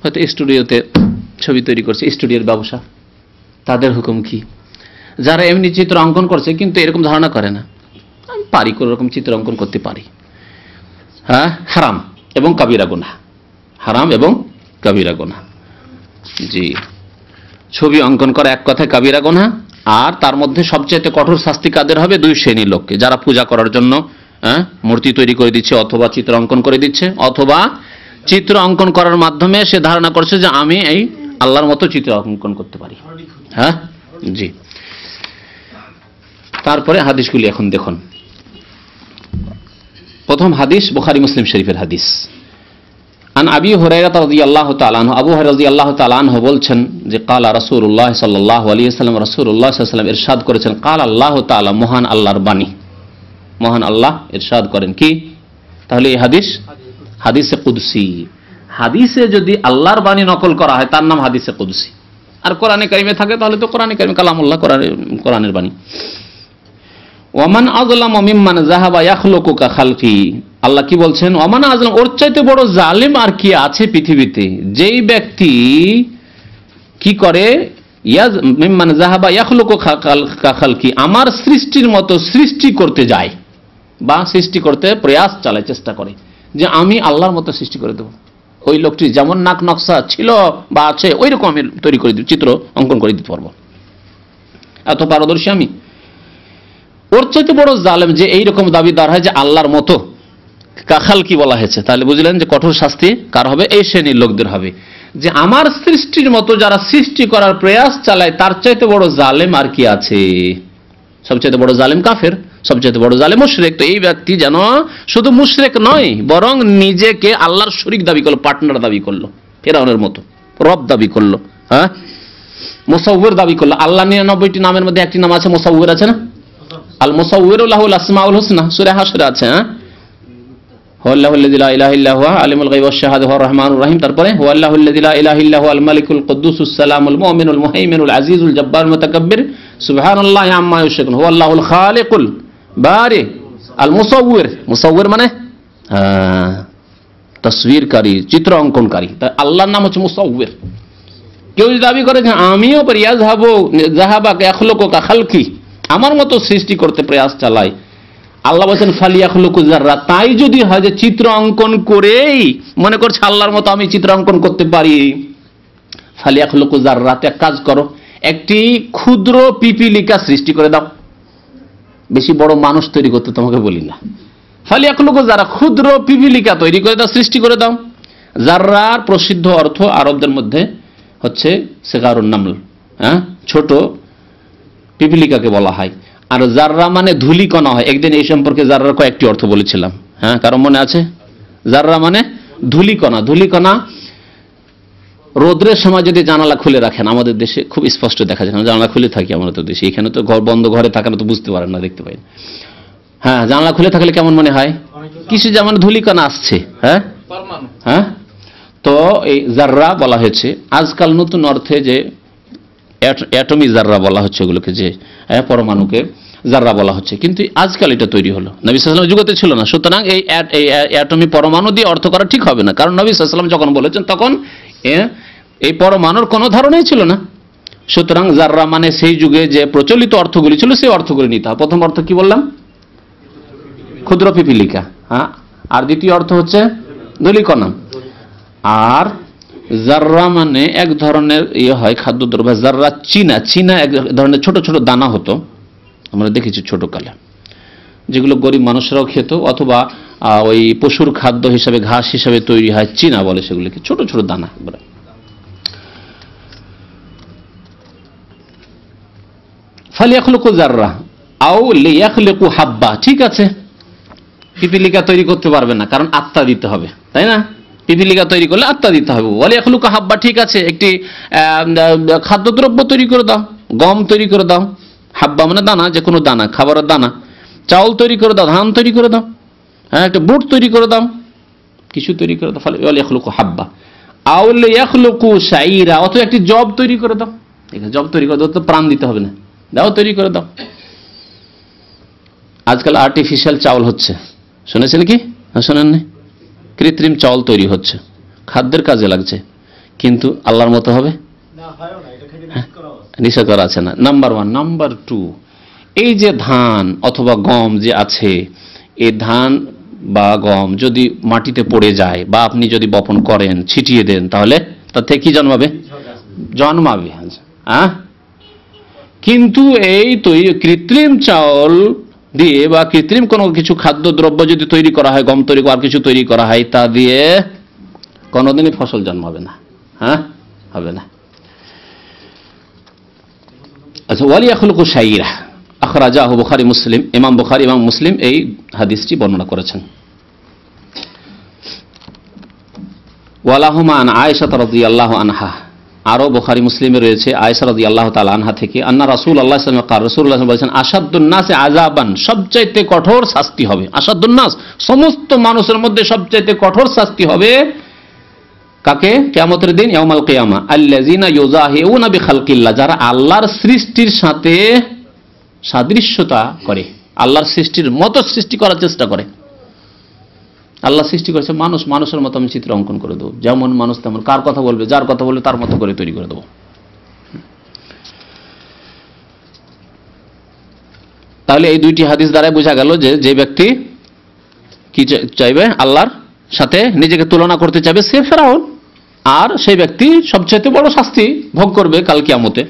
হয়তো স্টুডিওতে ছবি তৈরি করছে, স্টুডিওর ব্যবসা, তাদের হুকুম কি? যারা এমনি চিত্র অঙ্কন করছে কিন্তু এরকম ধারণা করে না আমি পারি, কোন রকম চিত্র অঙ্কন করতে পারি, হ্যাঁ, হারাম এবং কাবিরা গুনাহ, হারাম এবং কাবিরা গুনাহ। জি, ছবি অঙ্কন করা এক কথায় কাবিরা গুনাহ, আর তার মধ্যে সবচেয়ে কঠোর শাস্তি কাদের হবে? দুই শ্রেণীর লোককে, যারা পূজা করার জন্য মূর্তি তৈরি করে দিচ্ছে, অথবা চিত্র অঙ্কন করে দিচ্ছে, অথবা চিত্র অঙ্কন করার মাধ্যমে সে ধারণা করছে যে আমি এই আল্লাহর মতো চিত্র অঙ্কন করতে পারি। হ্যাঁ, জি। তারপরে হাদিসগুলি এখন দেখুন। প্রথম হাদিস বুখারী মুসলিম শরীফের হাদিস। আন আবি হুরায়রা রাদিয়াল্লাহু তাআলা আনহু, আবু হুরায়রা রাদিয়াল্লাহু তাআলা আনহু বলছেন যে ক্বালা রাসূলুল্লাহ সাল্লাল্লাহু আলাইহি ওয়াসাল্লাম, রাসূলুল্লাহ সাল্লাল্লাহু আলাইহি ওয়াসাল্লাম ইরশাদ করেছেন, ক্বালা আল্লাহু তাআলা, মহান আল্লাহর বাণী, মহান আল্লাহ ইরশাদ করেন কি? তাহলে এই হাদিসে কুদসি। হাদিসে যদি আল্লাহর বাণী নকল করা হয় তার নাম হাদিসে কুদসি, আর কোরআনে কারিমে থাকে তাহলে তো কোরআনে কারিম কালামুল্লাহ, কোরআনের বাণী। ওয়ামান আযলামু মিম্মান যাহাবা ইয়াখলুকু কা খালকি, আল্লাহ কি বলছেন? ওয়ামান আযলাম, ওর চাইতে বড় জালিম আর কি আছে পৃথিবীতে, যেই ব্যক্তি কি করে, মিম্মান যাহাবা ইয়াখলুকু কা খালকি, আমার সৃষ্টির মতো সৃষ্টি করতে যায়, বা সৃষ্টি করতে প্রয়াস চালায়, চেষ্টা করে যে আমি আল্লাহর মতো সৃষ্টি করে দেবো। ওই লোকটি যেমন নাক নকশা ছিল বা আছে ওই রকম আমি তৈরি করে দিব, চিত্র অঙ্কন করে দিতে পারবো, এত পারদর্শী আমি। ওর চাইতে বড় জালেম যে এইরকম দাবিদার হয় যে আল্লাহর মতো, কাখাল কি বলা হয়েছে, তাহলে বুঝলেন যে কঠোর শাস্তি কার হবে? এই শ্রেণীর লোকদের হবে, যে আমার সৃষ্টির মতো যারা সৃষ্টি করার প্রয়াস চালায় তার চাইতে বড় জালেম আর কি আছে? সবচেয়ে বড় জালেম কাফের, সবচেয়ে বড় জালেম মুশরিক। তো এই ব্যক্তি যেন শুধু মুশরিক নয়, বরং নিজেকে আল্লাহর শরীক দাবি করলো, পার্টনার দাবি করলো, ফেরাউনের মতো রব দাবি করলো, হ্যাঁ, মুসাউবির দাবি করলো। আল্লাহ 99টি নামের মধ্যে একটি নাম আছে মুসাউবির, আছে না? আল মুসাউবিরু লাহুল আসমাউল হুসনা, সূরা হাশরে আছে। হ্যাঁ, হুয়াল্লাহুল্লাযী লা ইলাহা ইল্লা হুয়া আলিমুল গায়বি ওয়াশ শাহাদা হুয়ার রহমানুর রহিম। তারপরে হুয়াল্লাহুল্লাযী লা ইলাহা ইল্লা হুয়াল মালিকুল কুদ্দুসুস সালামুল মুমিনুল মুহাইমিনুল আজিজুল জব্বারুল মুতাকাব্বির সুবহানাল্লাহি আম্মা ইউশরিকুন হুয়াল্লাহুল খালিকুল বারি আল মুসাউবির। মুসাউবির মানে তসবিরকারী, চিত্র অঙ্কনকারী। তাই আল্লাহর নাম হচ্ছে মুসাউবির। কেউ যদি দাবি করে যে আমিও পারি, যাহাবা ইয়াখলুকু কা খালকি, আমার মতো সৃষ্টি করতে প্রয়াস চালাই, আল্লাহ বলেছেন ফালিয়াখলুকু যাররা। তাই যদি হয় যে চিত্র অঙ্কন করেই মনে করছে আল্লাহর মতো আমি চিত্র অঙ্কন করতে পারি, ফালিয়াখলুকু যাররা, এক কাজ করো, একটি ক্ষুদ্র পিপিলিকা সৃষ্টি করে দাও। বেশি বড় মানুষ তৈরি করতে তোমাকে বলি না। ফালিয়াখলুকু যারা, ক্ষুদ্র পিপিলিকা তৈরি করে দাও, সৃষ্টি করে দাও। যাররার প্রসিদ্ধ অর্থ আরবদের মধ্যে হচ্ছে সিগারুন নামল, ছোট পিপিলিকাকে বলা হয়। আর জাররা মানে ধূলিকণা হয়। একদিন এই সম্পর্কে জাররার কয়েকটি অর্থ বলেছিলাম, কারণ মনে আছে? জাররা মানে ধূলিকণা। ধূলিকণা রোদ্রের সময় যদি জানালা খুলে রাখেন, আমাদের দেশে খুব স্পষ্ট দেখা যায়, জানালা খুলে থাকি আমাদের দেশে। এখানে তো ঘর বন্ধ, ঘরে থাকেন তো বুঝতে পারেন না, দেখতে পাই। জানালা খুলে থাকলে কেমন মনে হয়? কিছু যেমন ধূলিকণা আসছে। তো এই জাররা বলা হয়েছে। আজকাল নতুন অর্থে যে অ্যাটমি জাররা বলা হচ্ছে, ওগুলোকে যে পরমাণুকে জাররা বলা হচ্ছে, কিন্তু আজকাল এটা তৈরি হলো। নবী সাল্লাল্লাহু আলাইহি ওয়াসাল্লামের যুগতে ছিল না। সুতরাং এই অ্যাটমি পরমাণু দিয়ে অর্থ করা ঠিক হবে না, কারণ নবী সাল্লাল্লাহু আলাইহি ওয়াসাল্লাম যখন বলেছেন তখন এই পরমাণুর কোনো ধারণাই ছিল না। সুতরাং জাররা মানে সেই যুগে যে প্রচলিত অর্থগুলি ছিল সেই অর্থগুলি নিতে হবে। প্রথম অর্থ কি বললাম? ক্ষুদ্র পিপিলিকা। আর দ্বিতীয় অর্থ হচ্ছে ধূলিকণা। আর জাররা মানে এক ধরনের হয় খাদ্যদ্রব্য। জাররা চীনা এক ধরনের ছোট ছোট দানা হতো, আমরা দেখেছি ছোটকালে, যেগুলো গরিব মানুষরাও খেত, অথবা ওই পশুর খাদ্য হিসাবে, ঘাস হিসাবে তৈরি হয়, চীনা বলে সেগুলিকে, ছোট ছোট দানা। ফালিয়াখলুকু যাররা আও লিয়াখলুকু হাব্বা। ঠিক আছে, পিপিলিকা তৈরি করতে পারবে না, কারণ আত্মা দিতে হবে, তাই না? পিপিলিকা তৈরি করলে আত্মা দিতে হবে। ওয়ালিয়াখলুকু হাব্বা, ঠিক আছে, একটি খাদ্যদ্রব্য তৈরি করে দাও, গম তৈরি করে দাও। হাব্বা মানে দানা, যে কোনো দানা, খাবারের দানা। চাউল তৈরি করে দাও, ধান তৈরি করে দাও, একটা বুট তৈরি করে দাও, কিছু তৈরি করে দাও। ওয়ালিয়াখলুকু হাব্বা আও লিয়াখলুকু শাইরা, অথবা একটি জব তৈরি করে দাও। জব তৈরি করে দাও তো প্রাণ দিতে হবে না, দাও তৈরি করে দাও। আজকাল আর্টিফিশিয়াল চাউল হচ্ছে, শুনেছেন কি? শোনেননি? কৃত্রিম চাউল তৈরি হচ্ছে, খাদ্যের কাজে লাগছে, কিন্তু আল্লাহর মতো হবে? নিষেধ করা আছে না। নাম্বার 1। নাম্বার 2, এই যে ধান অথবা গম যে আছে, এই ধান বা গম যদি মাটিতে পড়ে যায়, বা আপনি যদি বপন করেন, ছিটিয়ে দেন, তাহলে তার থেকে কি জন্মাবে? জন্মাবে। কিন্তু এই কৃত্রিম চাউল দিয়ে বা কৃত্রিম কোনো কিছু খাদ্যদ্রব্য যদি তৈরি করা হয়, গম তৈরি আর কিছু তৈরি করা হয়, তা দিয়ে কোনোদিনই ফসল জন্মাবে না, হবে না। আচ্ছা, ওয়ালিয়াখলুকু শাইরা আখরাজাহু বুখারী মুসলিম। ইমাম বুখারী, ইমাম মুসলিম এই হাদিসটি বর্ণনা করেছেন। ওয়ালাহুমা আন আয়েশা রাদিয়াল্লাহু আনহা, আরো বুখারী মুসলিমে রয়েছে আয়েশা রাদিয়াল্লাহু তাআলা আনহা থেকে, আন্না রাসূলুল্লাহ সাল্লাল্লাহু আলাইহি ওয়াসাল্লাম রাসূলুল্লাহ বলেছেন, আশাদ্দুন নাসি আযাবান, সবচাইতে কঠোর শাস্তি হবে। আশাদ্দুন নাস, সমস্ত মানুষের মধ্যে সবচাইতে কঠোর শাস্তি হবে কাকে? কিয়ামতের দিন, ইয়াউমাল কিয়ামা, আল্লাযিনা ইউযাহিউনা বিখালকিল্লাহ, যারা আল্লাহর সৃষ্টির সাথে সাদৃশ্যতা করে, আল্লাহর সৃষ্টির মতো সৃষ্টি করার চেষ্টা করে। আল্লাহ সৃষ্টি করেছে মানুষ, মানুষের মতো আমি চিত্র অঙ্কন করে দেবো, যেমন মানুষ তেমন, কার কথা বলবে, যার কথা বলবে তার মতো করে তৈরি করে দেবো। তাহলে এই দুইটি হাদিস দ্বারা বোঝা গেল যে যে ব্যক্তি কি চাইবে, আল্লাহর সাথে নিজেকে তুলনা করতে চাইবে, সে ফেরাউন। আর সেই ব্যক্তি সবচেয়ে বড় শাস্তি ভোগ করবে কাল কিয়ামতে,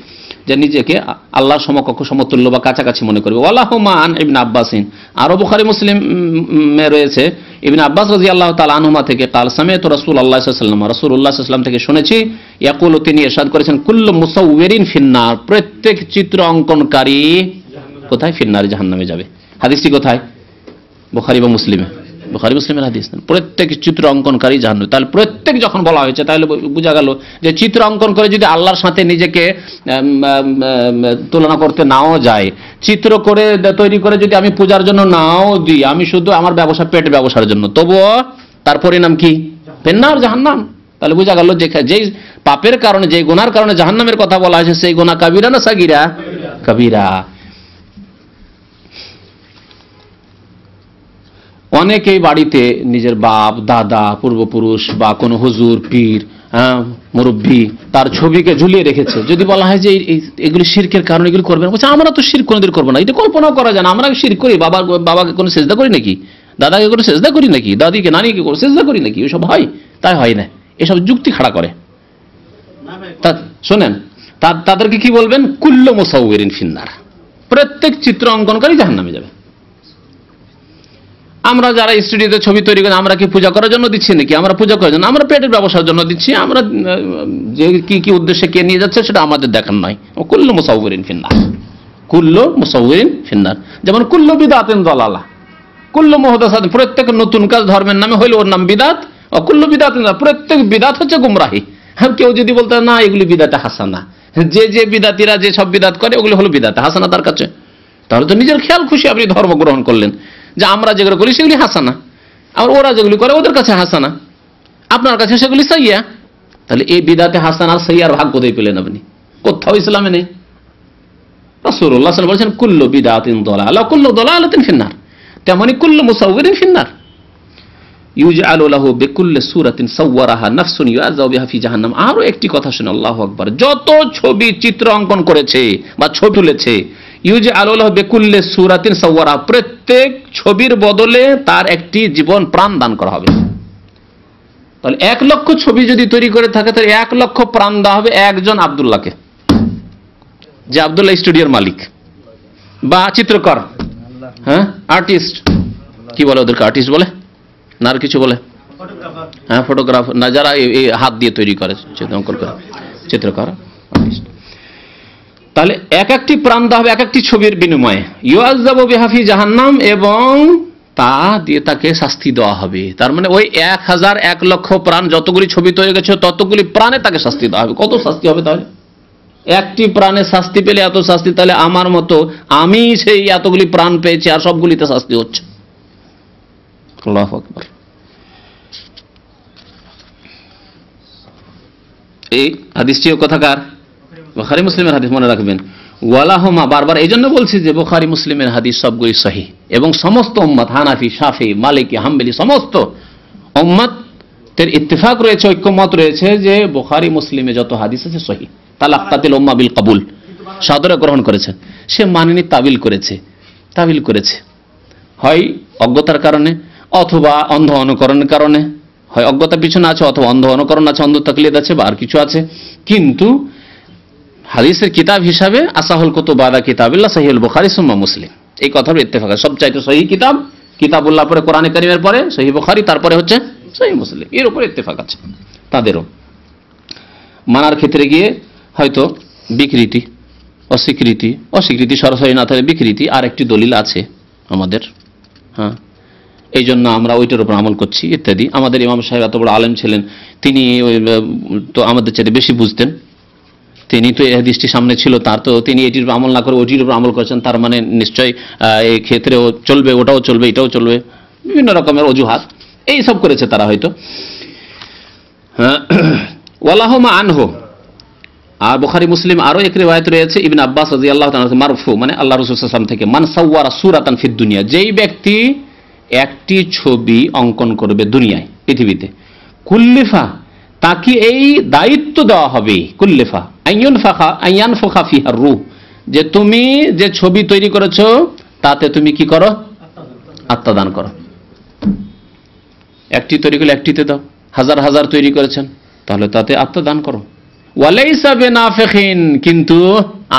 যে নিজেকে আল্লাহর সমকক্ষ, সমতুল্য বা কাছাকাছি মনে করবে। ওয়ালাহুমা আন ইবনে আব্বাসিন, আরো বুখারী মুসলিমে রয়েছে ইবনে আব্বাস রাদিয়াল্লাহু তাআলা আনহুমা থেকে, কাল সামিআতু রাসূলুল্লাহ সাল্লাল্লাহু আলাইহি ওয়াসাল্লাম, রাসূলুল্লাহ সাল্লাল্লাহু আলাইহি ওয়াসাল্লাম থেকে শুনেছি, ইয়াকুলু, তিনি ইরশাদ করেছেন, কুল্লু মুসাউবিরিন ফিন্নার, প্রত্যেক চিত্র অঙ্কনকারী কোথায়? ফিন্নার, জাহান্নামে যাবে। হাদিসটি কোথায়? বুখারী এবং মুসলিমে। বুখারী মুসলিমের হাদিস। প্রত্যেক চিত্র অঙ্কনকারী জাহান্নামী। তাহলে প্রত্যেক যখন বলা হয়েছে তাহলে বোঝা গেল যে চিত্র অঙ্কন করে যদি আল্লাহর সাথে নিজেকে তুলনা করতে নাও যায়, চিত্র করে তৈরি করে যদি আমি পূজার জন্য নাও দিই, আমি শুধু আমার ব্যবসা পেট ব্যবসার জন্য, তবুও তার পরিণাম কি? ফিন্নার, জাহান্নাম। তাহলে বোঝা গেল যে যেই পাপের কারণে, যেই গুনার কারণে জাহান্নামের কথা বলা হয়েছে সেই গুনাহ কাবিরা না সাগীরা? কাবিরা। অনেকেই বাড়িতে নিজের বাপ দাদা পূর্বপুরুষ বা কোনো হুজুর পীর মুরব্বী তার ছবিকে ঝুলিয়ে রেখেছে। যদি বলা হয় যে এগুলি শিরকের কারণে এগুলি করবেন, বলছে আমরা তো শিরক কোনোদিন করবো না। এটা কল্পনাও করা যায় না। আমরা শিরক করি? বাবাকে কোনো সেজদা করি নাকি? দাদাকে কোনো সেজদা করি নাকি? দাদিকে নানিকে কোনো সেজদা করি নাকি? এসব হয়? তাই হয় না। এসব যুক্তি খাড়া করে। শোনেন, তাদেরকে কি বলবেন? কুল্লু মুসাউয়িরিন ফিন্নার। প্রত্যেক চিত্র অঙ্কনকারী জাহান্নামে যাবে। আমরা যারা স্টুডিওতে ছবি তৈরি করি, আমরা কি পূজা করার জন্য দিচ্ছি নাকি? আমরা পূজা করার জন্য, আমরা পেটের ব্যবসার জন্য দিচ্ছি। আমরা যে কি উদ্দেশ্যে কে নিয়ে যাচ্ছে সেটা আমাদের দেখার নয়। কুল্লু মুসাউয়িরিন ফিন্নার, কুল্লু মুসাউয়িরিন ফিন্নার। যেমন কুল্লু বিদআতিন দালালা, কুল্লু মুহদাসাত, প্রত্যেক নতুন কাজ ধর্মের নামে হইলে ওর নাম বিদআত। ও কুল্লু বিদআতিন, প্রত্যেক বিদআত হচ্ছে গুমরাহি। হ্যাঁ, কেউ যদি বলতে না এগুলি বিদআতে হাসানা, যে বিদআতিরা যে সব বিদআত করে ওগুলি হলো বিদআতে হাসানা তার কাছে, তাহলে তো নিজের খেয়াল খুশি আপনি ধর্ম গ্রহণ করলেন যে আমরা যেগুলো করি সেগুলি হাসানা, আর ওরা যেগুলি করে ওদের কাছে হাসানা, আপনার কাছে সেগুলি সাইয়া। তাহলে এই বিদআতে হাসানা আর সাইয়ার ভাগ কোথায় পেলেন আপনি? কোথাও ইসলামে নেই। রাসূলুল্লাহ সাল্লাল্লাহু আলাইহি ওয়াসাল্লাম বলেছেন কুল্লু বিদআতিন দালালা কুল্লু দালালাতিন ফিন্নার। তেমনি কুল্লু মুসাউয়িরিন ফিন্নার। ইউজআলু লাহু বিকুল্লি সূরাতিন সাওয়ারাহা নাফসুন ইউআযাবু বিহা ফি জাহান্নাম। আরো একটি কথা শুনে, আল্লাহু আকবার, যত ছবি চিত্র অঙ্কন করেছে বা ছবি তুলেছে, ইউজআলু লাহু বিকুল্লি সূরাতিন সাওয়ারাহা, প্রত্যেক ছবির বদলে তার একটি জীবন প্রাণ দান করা হবে। তাহলে 1 লক্ষ ছবি যদি তৈরি করে থাকে তাহলে 1 লক্ষ প্রাণ দেওয়া হবে একজন আব্দুল্লাহকে, যে আব্দুল্লাহ স্টুডিওর মালিক বা চিত্রকর, হ্যাঁ আর্টিস্ট, কি বলে ওদেরকে? আর্টিস্ট বলে না আর কিছু বলে? হ্যাঁ, ফটোগ্রাফার না, যারা এই হাত দিয়ে তৈরি করে অঙ্কন করে, চিত্রকর, আর্টিস্ট। তাহলে একটি প্রাণ দেওয়া হবে একটি ছবির বিনিময়ে। ইউআযাবু বিহা ফি জাহান্নাম, এবং তা দিয়ে তাকে শাস্তি দেওয়া হবে। তার মানে ওই 1 লক্ষ প্রাণ, যতগুলি ছবি তৈরি গেছে ততগুলি প্রাণে তাকে শাস্তি দেওয়া হবে। কত শাস্তি হবে তাহলে? একটি প্রাণে শাস্তি পেলে এত শাস্তি, তাহলে আমার মতো আমি সেই এতগুলি প্রাণ পেয়েছি আর সবগুলিতে শাস্তি হচ্ছে। আল্লাহু আকবার। এই হাদিসটিও কথাকার? বুখারী মুসলিমের হাদিস, মনে রাখবেন। ওয়ালাহুমা, বারবার এই জন্য বলছি যে বুখারী মুসলিমের হাদিস সবগুলি সহিহ, এবং সমস্ত উম্মত, হানাফি শাফি মালিকি হাম্বলি, সমস্ত উম্মতের ইত্তেফাক রয়েছে, ঐক্যমত রয়েছে যে বুখারী মুসলিমে যত হাদিস আছে সহিহ। তালাক্কাতিল উম্মাহ বিল কবুল, সাদরে গ্রহণ করেছে। সে মানেনি, তাবিল করেছে, হয় অজ্ঞতার কারণে অথবা অন্ধ অনুকরণের কারণে, হয় অজ্ঞতার পিছনে আছে অথবা অন্ধ অনুকরণ আছে, অন্ধ তাকলিদ আছে বা আর কিছু আছে। কিন্তু হাদিসের কিতাব হিসাবে আসাহুল কুতুব বাদা কিতাবিল্লাহ সহিহুল বুখারী সুম্মা মুসলিম, এই কথার ইত্তেফাক। সবচাইতে সহিহ কিতাবুল্লাহ পরে কোরআনে কারীমের পরে সহিহ বুখারী, তারপরে হচ্ছে সহিহ মুসলিম। এর উপর ইত্তেফাক আছে তাদেরও। মানার ক্ষেত্রে গিয়ে হয়তো বিকৃতি, অস্বীকৃতি সরাসরি না থাকে, বিকৃতি আর একটি দলিল আছে আমাদের, হ্যাঁ, এই জন্য আমরা ওইটার উপর আমল করছি ইত্যাদি। আমাদের ইমাম সাহেব এত বড় আলেম ছিলেন, তিনি তো আমাদের চাইতে বেশি বুঝতেন। তিনি তো এই হাদিসটি সামনে ছিল তার, তো তিনি এটির উপর আমল না করে ওইটির উপর আমল করেছেন। তার মানে নিশ্চয়ই এই ক্ষেত্রেও চলবে, ওটাও চলবে, এটাও চলবে, বিভিন্ন রকমের অজুহাত এই সব করেছে তারা হয়তো। ওয়ালাহুমা আনহু। আর বুখারী মুসলিম আরো এক রিওয়ায়াত রয়েছে ইবনে আব্বাস রাদিয়াল্লাহু তাআলা মারফু, মানে আল্লাহ রাসূল সাল্লাল্লাহু আলাইহি ওয়াসাল্লাম থেকে, মান সাওয়ারা সূরাতান ফিদ দুনিয়া, যেই ব্যক্তি একটি ছবি অঙ্কন করবে দুনিয়ায়, পৃথিবীতে, কুল্লিফা, তাকে এই দায়িত্ব দেওয়া হবে, কুল্লিফা আইয়ানফাখা ফিহার রূহ, যে তুমি যে ছবি তৈরি করেছো তাতে তুমি কি করো? আত্মদান করো। একটি তৈরি করলে একটিতে দাও, হাজার তৈরি করেছেন তাহলে তাতে আত্মদান করো। ওয়ালাইসা বিনাফিখিন, কিন্তু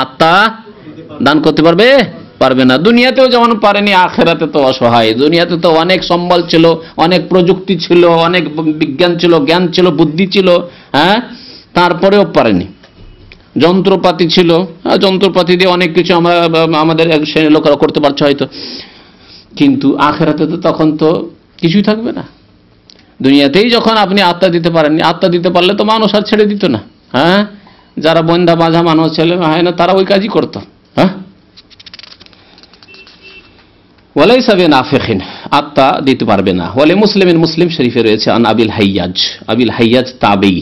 আত্মা দান করতে পারবে না। দুনিয়াতেও যেমন পারেনি, আখিরাতে তো অসহায়। দুনিয়াতে তো অনেক সম্বল ছিল, অনেক প্রযুক্তি ছিল, অনেক বিজ্ঞান ছিল, জ্ঞান ছিল, বুদ্ধি ছিল, হ্যাঁ, তারপরেও পারেনি। যন্ত্রপাতি ছিল, যন্ত্রপাতি দিয়ে অনেক কিছু আমাদের এক শ্রেণীর লোকেরা করতে পারছে হয়তো, কিন্তু আখিরাতে তো তখন তো কিছুই থাকবে না। দুনিয়াতেই যখন আপনি আত্মা দিতে পারেননি, আত্মা দিতে পারলে তো মানুষ আর ছেড়ে দিত না। হ্যাঁ, যারা বন্ধা বাঁধা মানুষ ছেলে হয় না, তারা ওই কাজই করত। হ্যাঁ, ওয়ালাইসা বিনাফিখিন, আত্মা দিতে পারবে না। ওয়ালে মুসলিমিন, মুসলিম শরীফে রয়েছে আন আবিল হাইয়াজ, আবিল হাইয়াজ তাবেঈ,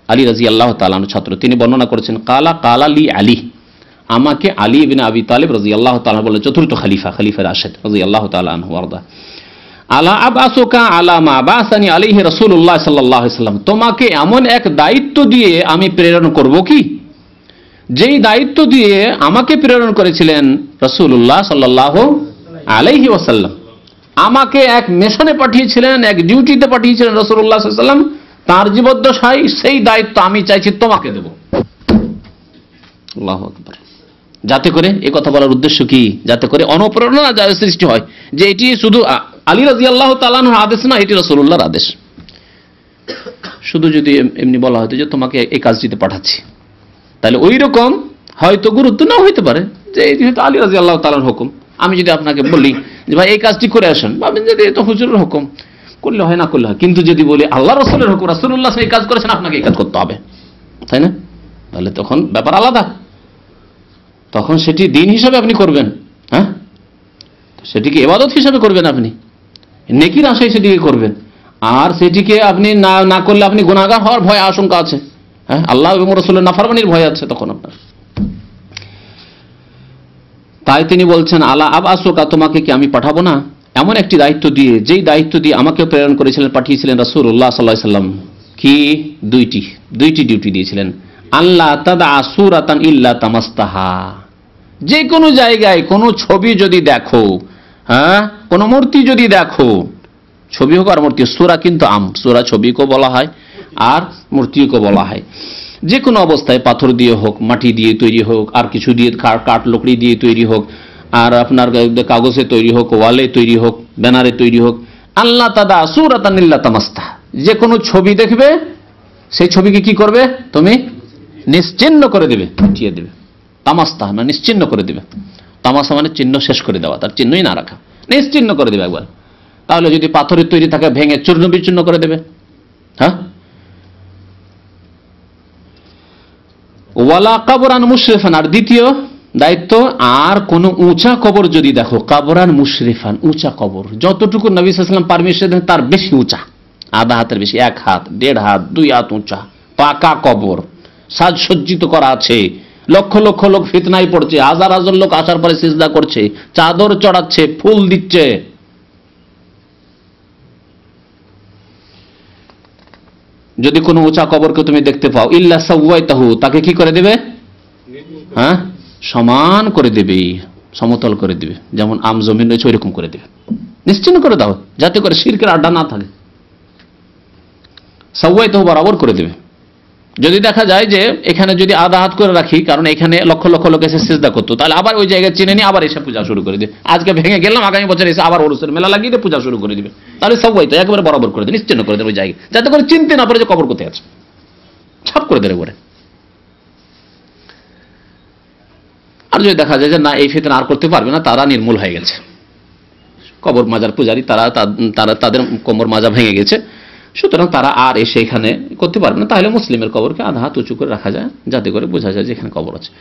আলী রাদিয়াল্লাহু তাআলা আনহু ছাত্র, তিনি বর্ণনা করেছেন কালা কালা লি আলী, আমাকে আলী ইবনে আবি তালিব রাদিয়াল্লাহু তাআলা বলে, চতুর্থ খলিফা রাশিদ রাদিয়াল্লাহু তাআলা আনহু ওয়ারদা, আলা আবাসুকা আলা মা বাসানি আলাইহি রাসূলুল্লাহ সাল্লাল্লাহু আলাইহি ওয়াসাল্লাম, তোমাকে এমন এক দায়িত্ব দিয়ে আমি প্রেরণ করব কি, যেই দায়িত্ব দিয়ে আমাকে প্রেরণ করেছিলেন রাসূলুল্লাহ সাল্লাল্লাহু আলাইহি ওয়াসাল্লাম। আমাকে এক মিশনে পাঠিয়েছিলেন, এক ডিউটিতে পাঠিয়েছিলেন রাসূলুল্লাহ সাল্লাল্লাহু আলাইহি ওয়াসাল্লাম, তার জীবদ্দশায় সেই দায়িত্ব আমি চাইছি তোমাকে দেব। আল্লাহু আকবার। যাতে করে এই কথা বলার উদ্দেশ্য কি, যাতে করে অনুপ্রেরণা সৃষ্টি হয় যে এটি শুধু আলী রাদিয়াল্লাহু তাআলা আনহুর আদেশ না, এটি রাসূলুল্লাহর আদেশ। শুধু যদি এমনি বলা হতো যে তোমাকে এই কাজটিতে পাঠাচ্ছি, তাহলে ওই রকম হয়তো গুরুত্ব না হইতে পারে যে এটি হয়তো আলী রাদিয়াল্লাহু তাআলার হুকুম। আমি যদি আপনাকে বলি যে ভাই এই কাজটি করে আসেন, ভাবেন যে এটা হুজুরের হুকুম, করলে হয় না করলে হয়। কিন্তু যদি বলি আল্লাহ রাসূলের হুকুম, রাসূলুল্লাহ এই কাজ করেছেন, আপনাকে এই কাজ করতে হবে, তাই না? তাহলে তখন ব্যাপার আলাদা, তখন সেটি দিন হিসাবে আপনি করবেন। হ্যাঁ, সেটিকে ইবাদত হিসাবে করবেন, আপনি নেকির আশায় সেটিকে করবেন। আর সেটিকে আপনি না করলে আপনি গুনাহগার হওয়ার ভয় আশঙ্কা আছে। হ্যাঁ, আল্লাহ এবং রাসূলের নাফরমানির ভয় আছে তখন আপনার। তাই তিনি বলছেন আলা আবাসুকা, তোমাকে কি আমি পাঠাবো না এমন একটি দায়িত্ব দিয়ে, যেই দায়িত্ব দিয়ে আমাকে প্রেরণ করেছিলেন, পাঠিয়েছিলেন রাসূলুল্লাহ সাল্লাল্লাহু আলাইহি ওয়াসাল্লাম। কি দুইটি ডিউটি দিয়েছিলেন। আল্লাহ তাদা সূরাতান ইল্লা তামাস্তাহা, যে কোনো জায়গায় কোনো ছবি যদি দেখো, হ্যাঁ, কোনো মূর্তি যদি দেখো, ছবি হোক আর মূর্তি, সূরা কিন্তু সূরা ছবিকেও বলা হয় আর মূর্তিকেও বলা হয়। যে কোনো অবস্থায় পাথর দিয়ে হোক, মাটি দিয়ে তৈরি হোক, আর কিছু দিয়ে কাঠ লকড়ি দিয়ে তৈরি হোক, আর আপনার কাগজে তৈরি হোক, ওয়ালে তৈরি হোক, ব্যানারে তৈরি হোক, আল্লাহ তাদা সূরাতান ইল্লা তামাস্তাহা, যে কোনো ছবি দেখবে সেই ছবিকে কি করবে, তুমি নিশ্চিহ্ন করে দেবে, মিটিয়ে দেবে। তামাস্তা না, নিশ্চিহ্ন করে দেবে। তামাসা মানে চিহ্ন শেষ করে দেওয়া, তার চিহ্নই না রাখা, নিশ্চিহ্ন করে দেবে একবার। তাহলে যদি পাথরের তৈরি থাকে, ভেঙে চূর্ণ বিচূর্ণ করে দেবে। হ্যাঁ, ওয়ালা কবরান মুশরিফান, আর দ্বিতীয় দায়িত্ব, আর কোন উঁচা কবর যদি দেখো, কবরান মুশরিফান, উঁচা কবর, যতটুকু নবী সাল্লাল্লাহু আলাইহি ওয়াসাল্লাম পারমিশন দেন তার বেশি উঁচা, আধা হাতের বেশি, 1 হাত, 1.5 হাত, 2 হাত উঁচা, পাকা কবর, সাজসজ্জিত করা আছে, লক্ষ লক্ষ লোক ফিতনায় পড়ছে, হাজার হাজার লোক আসার পরে সিজদা করছে, চাদর চড়াচ্ছে, ফুল দিচ্ছে। যদি কোনো উঁচা কবরকে তুমি দেখতে পাও, ইল্লা সাওয়াইতাহু, তাকে কি করে দেবে, হ্যাঁ, সমান করে দেবে, সমতল করে দেবে, যেমন আম জমিন রয়েছে ওইরকম করে দেবে, নিশ্চিন্ন করে দাও, যাতে করে শিরকের আড্ডা না থাকে। সাওয়াইতাহু, বরাবর করে দেবে। যদি দেখা যায় যে এখানে যদি আধা হাত করে রাখি, কারণ এখানে লক্ষ লক্ষ লোক এসে সিজদা করতো, তাহলে আবার ওই জায়গায় চিনে নিয়ে আবার এসে পূজা শুরু করে দেবে। আজকে ভেঙে গেলাম, আগামী বছর এসে আবার ওরসের মেলা লাগিয়ে দিয়ে পূজা শুরু করে দিবে। তাহলে সবাই তো একেবারে বরাবর করে দেবে, নিশ্চিন্ন করে দেবে ওই জায়গায়, যাতে করে চিনতে না পারে যে কবর কোথায় আছে, ছাপ করে দেবে করে। আর যদি দেখা যায় যে না, এই ফিতনা আর করতে পারবে না, তারা নির্মূল হয়ে গেছে, কবর মাজার পূজারী তারা তাদের কোমর মাজা ভেঙে গেছে, সুতরাং তারা আর এসে এখানে করতে পারবে না, তাহলে মুসলিমের কবরকে আধা হাত উঁচু করে রাখা যায়, যাতে করে বোঝা যায় যে এখানে কবর আছে।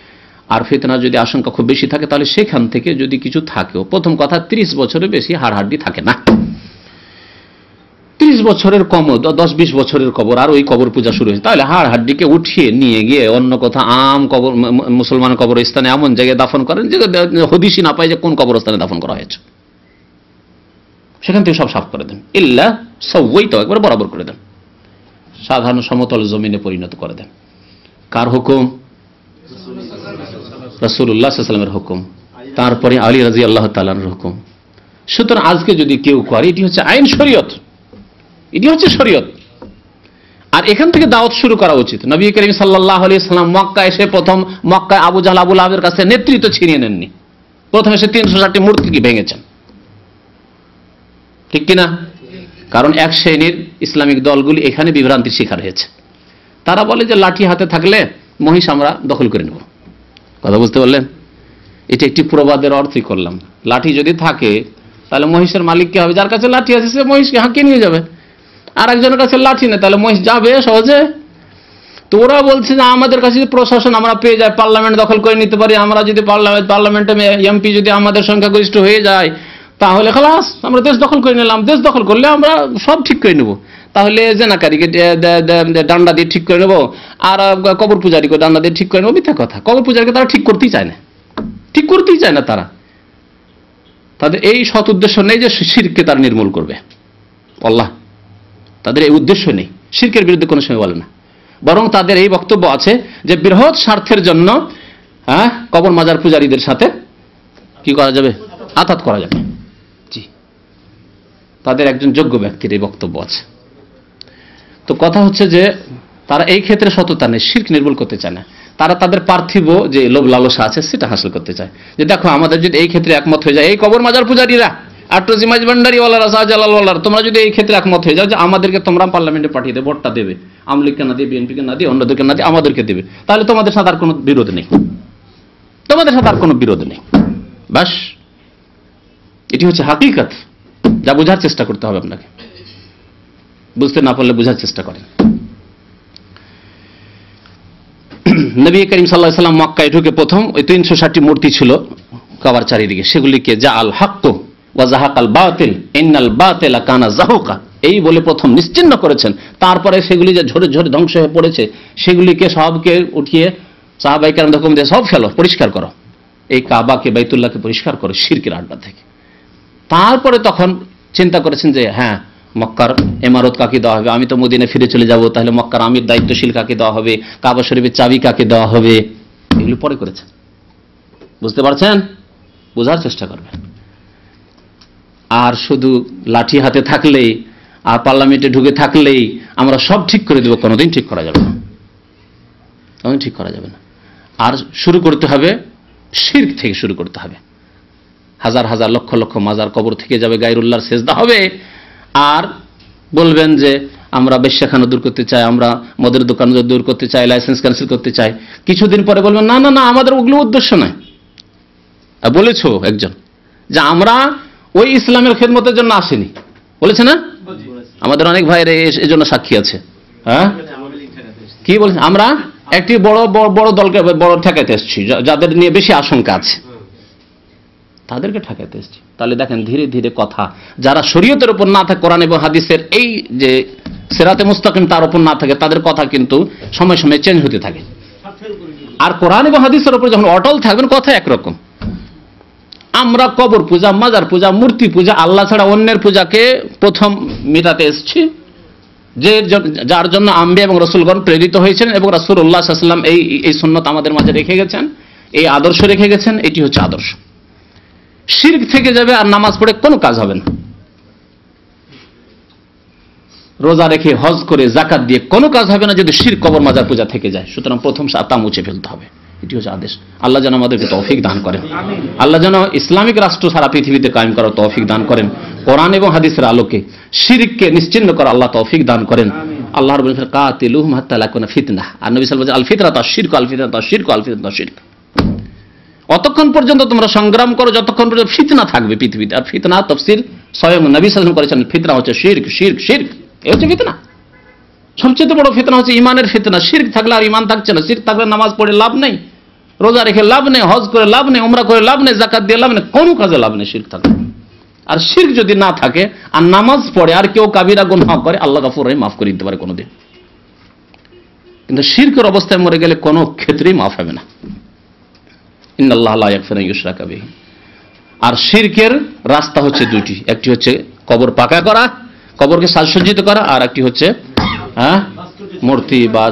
আর ফিতনা যদি আশঙ্কা খুব বেশি থাকে, তাহলে সেখান থেকে যদি কিছু থাকেও, প্রথম কথা 30 বছরের বেশি হাড়হাড্ডি থাকে না। 30 বছরের কম, 10-20 বছরের কবর, আর ওই কবর পূজা শুরু হয়েছে, তাহলে হাড়হাড্ডিকে উঠিয়ে নিয়ে গিয়ে অন্য কথা আম কবর, মুসলমান কবরস্থানে এমন জায়গায় দাফন করেন যে হদিসই না পায় যে কোন কবরস্থানে দাফন করা হয়েছে, সেখান থেকে সব সাফ করে দেন। ইল্লা সাওয়াইতাহু, একবার বরাবর করে দেন, সাধারণ সমতল জমিনে পরিণত করে দেন। কার হুকুম? রাসূলুল্লাহ সাল্লাল্লাহু আলাইহি ওয়াসাল্লামের হুকুম, তারপরে আলী রাদিয়াল্লাহু তাআলার হুকুম। সুতরাং আজকে যদি কেউ করে, এটি হচ্ছে আইন, শরীয়ত, এটি হচ্ছে শরীয়ত। আর এখান থেকে দাওয়াত শুরু করা উচিত। নবী করিম সাল্লাল্লাহু আলাইহি ওয়াসাল্লাম মক্কা এসে প্রথম মক্কায় আবু জাহল, আবু লাহাবের কাছে নেতৃত্ব ছিনিয়ে নেননি, প্রথমে সে 360টি মূর্তিকে ভেঙেছেন, ঠিক কিনা? কারণ এক শ্রেণীর ইসলামিক দলগুলি এখানে বিভ্রান্তির শিকার হয়েছে। তারা বলে যে লাঠি হাতে থাকলে মহিষ আমরা দখল করে নেব। কথা বুঝতে পারলেন? এটা একটি প্রবাদের অর্থই করলাম। লাঠি যদি থাকে তাহলে মহিষের মালিক কে হবে? যার কাছে লাঠি আছে সে মহিষকে হাঁকিয়ে নিয়ে যাবে। আর একজনের কাছে লাঠি নেই, তাহলে মহিষ যাবে সহজে? তো ওরা বলছে যে আমাদের কাছে যদি প্রশাসন আমরা পেয়ে যাই, পার্লামেন্ট দখল করে নিতে পারি, আমরা যদি পার্লামেন্টে এমপি যদি আমাদের সংখ্যাগরিষ্ঠ হয়ে যায়, তাহলে খালাস, আমরা দেশ দখল করে নিলাম। দেশ দখল করলে আমরা সব ঠিক করে নেব। তাহলে জেনাকারীকে ডান্ডা দিয়ে ঠিক করে নেবো, আর কবর পূজারীকে ডান্ডা দিয়ে ঠিক করে নেবো। মিথ্যা কথা। কবর পূজারীকে তারা ঠিক করতেই চায় না, ঠিক করতেই চায় না তারা। তাদের এই সৎ উদ্দেশ্য নেই যে শিরককে তারা নির্মূল করবে। আল্লাহ তাদের এই উদ্দেশ্য নেই, শিরকের বিরুদ্ধে কোনো সময় বলে না। বরং তাদের এই বক্তব্য আছে যে বৃহৎ স্বার্থের জন্য কবর মাজার পূজারীদের সাথে কি করা যাবে? আঘাত করা যাবে। জি, তাদের একজন যোগ্য ব্যক্তির এই বক্তব্য আছে। তো কথা হচ্ছে যে তারা এই ক্ষেত্রে সততা নেই, শিরক নির্মূল করতে চায় না। তারা তাদের পার্থিব যে লোভ লালসা আছে সেটা হাসিল করতে চায়। যে দেখো আমাদের যদি এই ক্ষেত্রে একমত হয়ে যায়, এই কবর মাজার পূজারীরা, আট্রজি মাইজ ভান্ডারিওয়ালারা, শাহজালালওয়ালারা, তোমরা যদি এই ক্ষেত্রে একমত হয়ে যাও যে আমাদেরকে তোমরা পার্লামেন্টে পাঠিয়ে দেবে, ভোটটা দেবে, আওয়ামী লীগকে না দিয়ে, বিএনপিকে না দিয়ে, অন্যদেরকে না দিয়ে আমাদেরকে দেবে, তাহলে তোমাদের সাথে আর কোনো বিরোধ নেই, তোমাদের সাথে আর কোনো বিরোধ নেই। বাস, এটি হচ্ছে হাকিকত, যা বোঝার চেষ্টা করতে হবে আপনাকে। বুঝতে না পারলে বোঝার চেষ্টা করেন। নবী করিম সাল্লাল্লাহু আলাইহি ওয়াসাল্লাম মক্কায় ঢুকে প্রথম ওই 360টি মূর্তি ছিল কাবার চারিদিকে, সেগুলিকে যা আল হক ওয়া জাহাকাল বাতিল ইন্নাল বাতিলা কানা যাহুকা, এই বলে প্রথম নিশ্চিহ্ন করেছেন। তারপরে সেগুলি যে ঝরে ঝরে ধ্বংস হয়ে পড়েছে, সেগুলিকে সবকে উঠিয়ে সাহাবায়ে কেরাম হুকুম দিয়ে সব ফেলো, পরিষ্কার করো, এই কাবাকে, বাইতুল্লাহকে পরিষ্কার করো শিরকের আড্ডা থেকে। তারপরে তখন চিন্তা করেছেন যে হ্যাঁ, মক্কার ইমারত কাকে দেওয়া হবে? আমি তো মদিনায় ফিরে চলে যাব, তাহলে মক্কার আমির দায়িত্বশীল কাকে দেওয়া হবে? কাবা শরীফের চাবি কাকে দেওয়া হবে? এগুলো পরে করেছেন। বুঝতে পারছেন? বোঝার চেষ্টা করবেন। আর শুধু লাঠি হাতে থাকলেই আর পার্লামেন্টে ঢুকে থাকলেই আমরা সব ঠিক করে দেবো, কোনোদিন ঠিক করা যাবে না, কোনোদিন ঠিক করা যাবে না। আর শুরু করতে হবে শিরক থেকে, শুরু করতে হবে। হাজার হাজার লক্ষ লক্ষ মাজার কবর থেকে যাবে, গায়রুল্লাহর সেজদা হবে। আর বলবেন যে আমরা বেশ্যাখানা দূর করতে চাই, আমরা মদের দোকান দূর করতে চাই, লাইসেন্স ক্যান্সেল করতে চাই। কিছুদিন পরে বলবেন না না না, আমাদের ওগুলো উদ্দেশ্য নয়। বলেছ একজন যে আমরা ওই ইসলামের খেদমতের জন্য আসিনি, বলেছে না? আমাদের অনেক ভাইয়ের এই জন্য সাক্ষী আছে। হ্যাঁ, কি বলছেন? আমরা একটি বড় দলকে বড় ঠেকাইতে এসেছি, যাদের নিয়ে বেশি আশঙ্কা আছে, তাদেরকে ঠেকাইতে এসেছি। তাহলে দেখেন ধীরে ধীরে কথা, যারা শরীয়তের উপর না থাকে, কোরআন এবং হাদিসের এই যে সিরাতে মুস্তাকিম তার উপর না থাকে, তাদের কথা কিন্তু সময় সময় চেঞ্জ হতে থাকে। আর কোরআন এবং হাদিসের উপর যখন অটল থাকবেন, কথা একরকম। আমরা কবর পূজা, মাজার পূজা, মূর্তি পূজা, আল্লাহ ছাড়া অন্যের পূজাকে প্রথম মেটাতে এসেছি, যে যার জন্য আম্বিয়া এবং রসুলগণ প্রেরিত হয়েছেন, এবং রাসূলুল্লাহ সাল্লাল্লাহু আলাইহি ওয়াসাল্লাম এই সুন্নাত আমাদের মাঝে রেখে গেছেন, এই আদর্শ রেখে গেছেন। এটি হচ্ছে আদর্শ। শিরক থেকে যাবে আর নামাজ পড়ে কোনো কাজ হবে না, রোজা রেখে, হজ করে, যাকাত দিয়ে কোনো কাজ হবে না যদি শিরক, কবর, মাজার পূজা থেকে যায়। সুতরাং প্রথম তা মুছে ফেলতে হবে। এটি হচ্ছে আদেশ। আল্লাহ যেন আমাদেরকে তৌফিক দান করেন। আল্লাহ যেন ইসলামিক রাষ্ট্র সারা পৃথিবীতে কায়েম করার তৌফিক দান করেন। কোরআন এবং হাদিসের আলোকে শিরককে নিশ্চিহ্ন করা আল্লাহ তৌফিক দান করেন। আল্লাহ রাব্বুল আলামিন কাতিলুহুম হাত্তা লা ইয়াকুনা ফিতনাহ, আর নবী সাল্লাল্লাহু আলাইহি ওয়াসাল্লাম আল ফিতরাতু আশ-শিরকু, আল ফিতরাতু আশ-শিরকু, আল ফিতরাতু আশ-শিরক। অতক্ষণ পর্যন্ত তোমরা সংগ্রাম করো যতক্ষণ পর্যন্ত ফিতনা থাকবে পৃথিবীতে। আর ফিতনা তাফসীর স্বয়ং নবী সাল্লাল্লাহু আলাইহি ওয়াসাল্লাম করেছেন, ফিতনা হচ্ছে শিরক, শিরক, শিরক। এই হচ্ছে ফিতনা। সবচেয়ে বড় ফিতনা হচ্ছে ইমানের ফিতনা। শিরক থাকলে আর ইমান থাকছে না। শিরক থাকলে নামাজ পড়ে লাভ নেই, রোজা রেখে লাভ নেই, হজ করে লাভ নেই, উমরা করে লাভ নেই, যাকাত দিয়ে লাভ নেই, কোনো কাজে লাভ নেই শিরক থাকলে। আর শিরক যদি না থাকে আর নামাজ পড়ে আর কেউ কাবিরা গুনাহ করে, আল্লাহ গফুর রহিম মাফ করে দিতে পারে কোনোদিন। কিন্তু শিরকের অবস্থায় মরে গেলে কোনো ক্ষেত্রেই মাফ হবে না। ইন্নাল্লাহা লা ইয়াগফিরু আন ইউশরাকা বিহি। আর শিরকের রাস্তা হচ্ছে দুটি, একটি হচ্ছে কবর পাকা করা, কবরকে সাজসজ্জিত করা, আর একটি হচ্ছে মূর্তি বা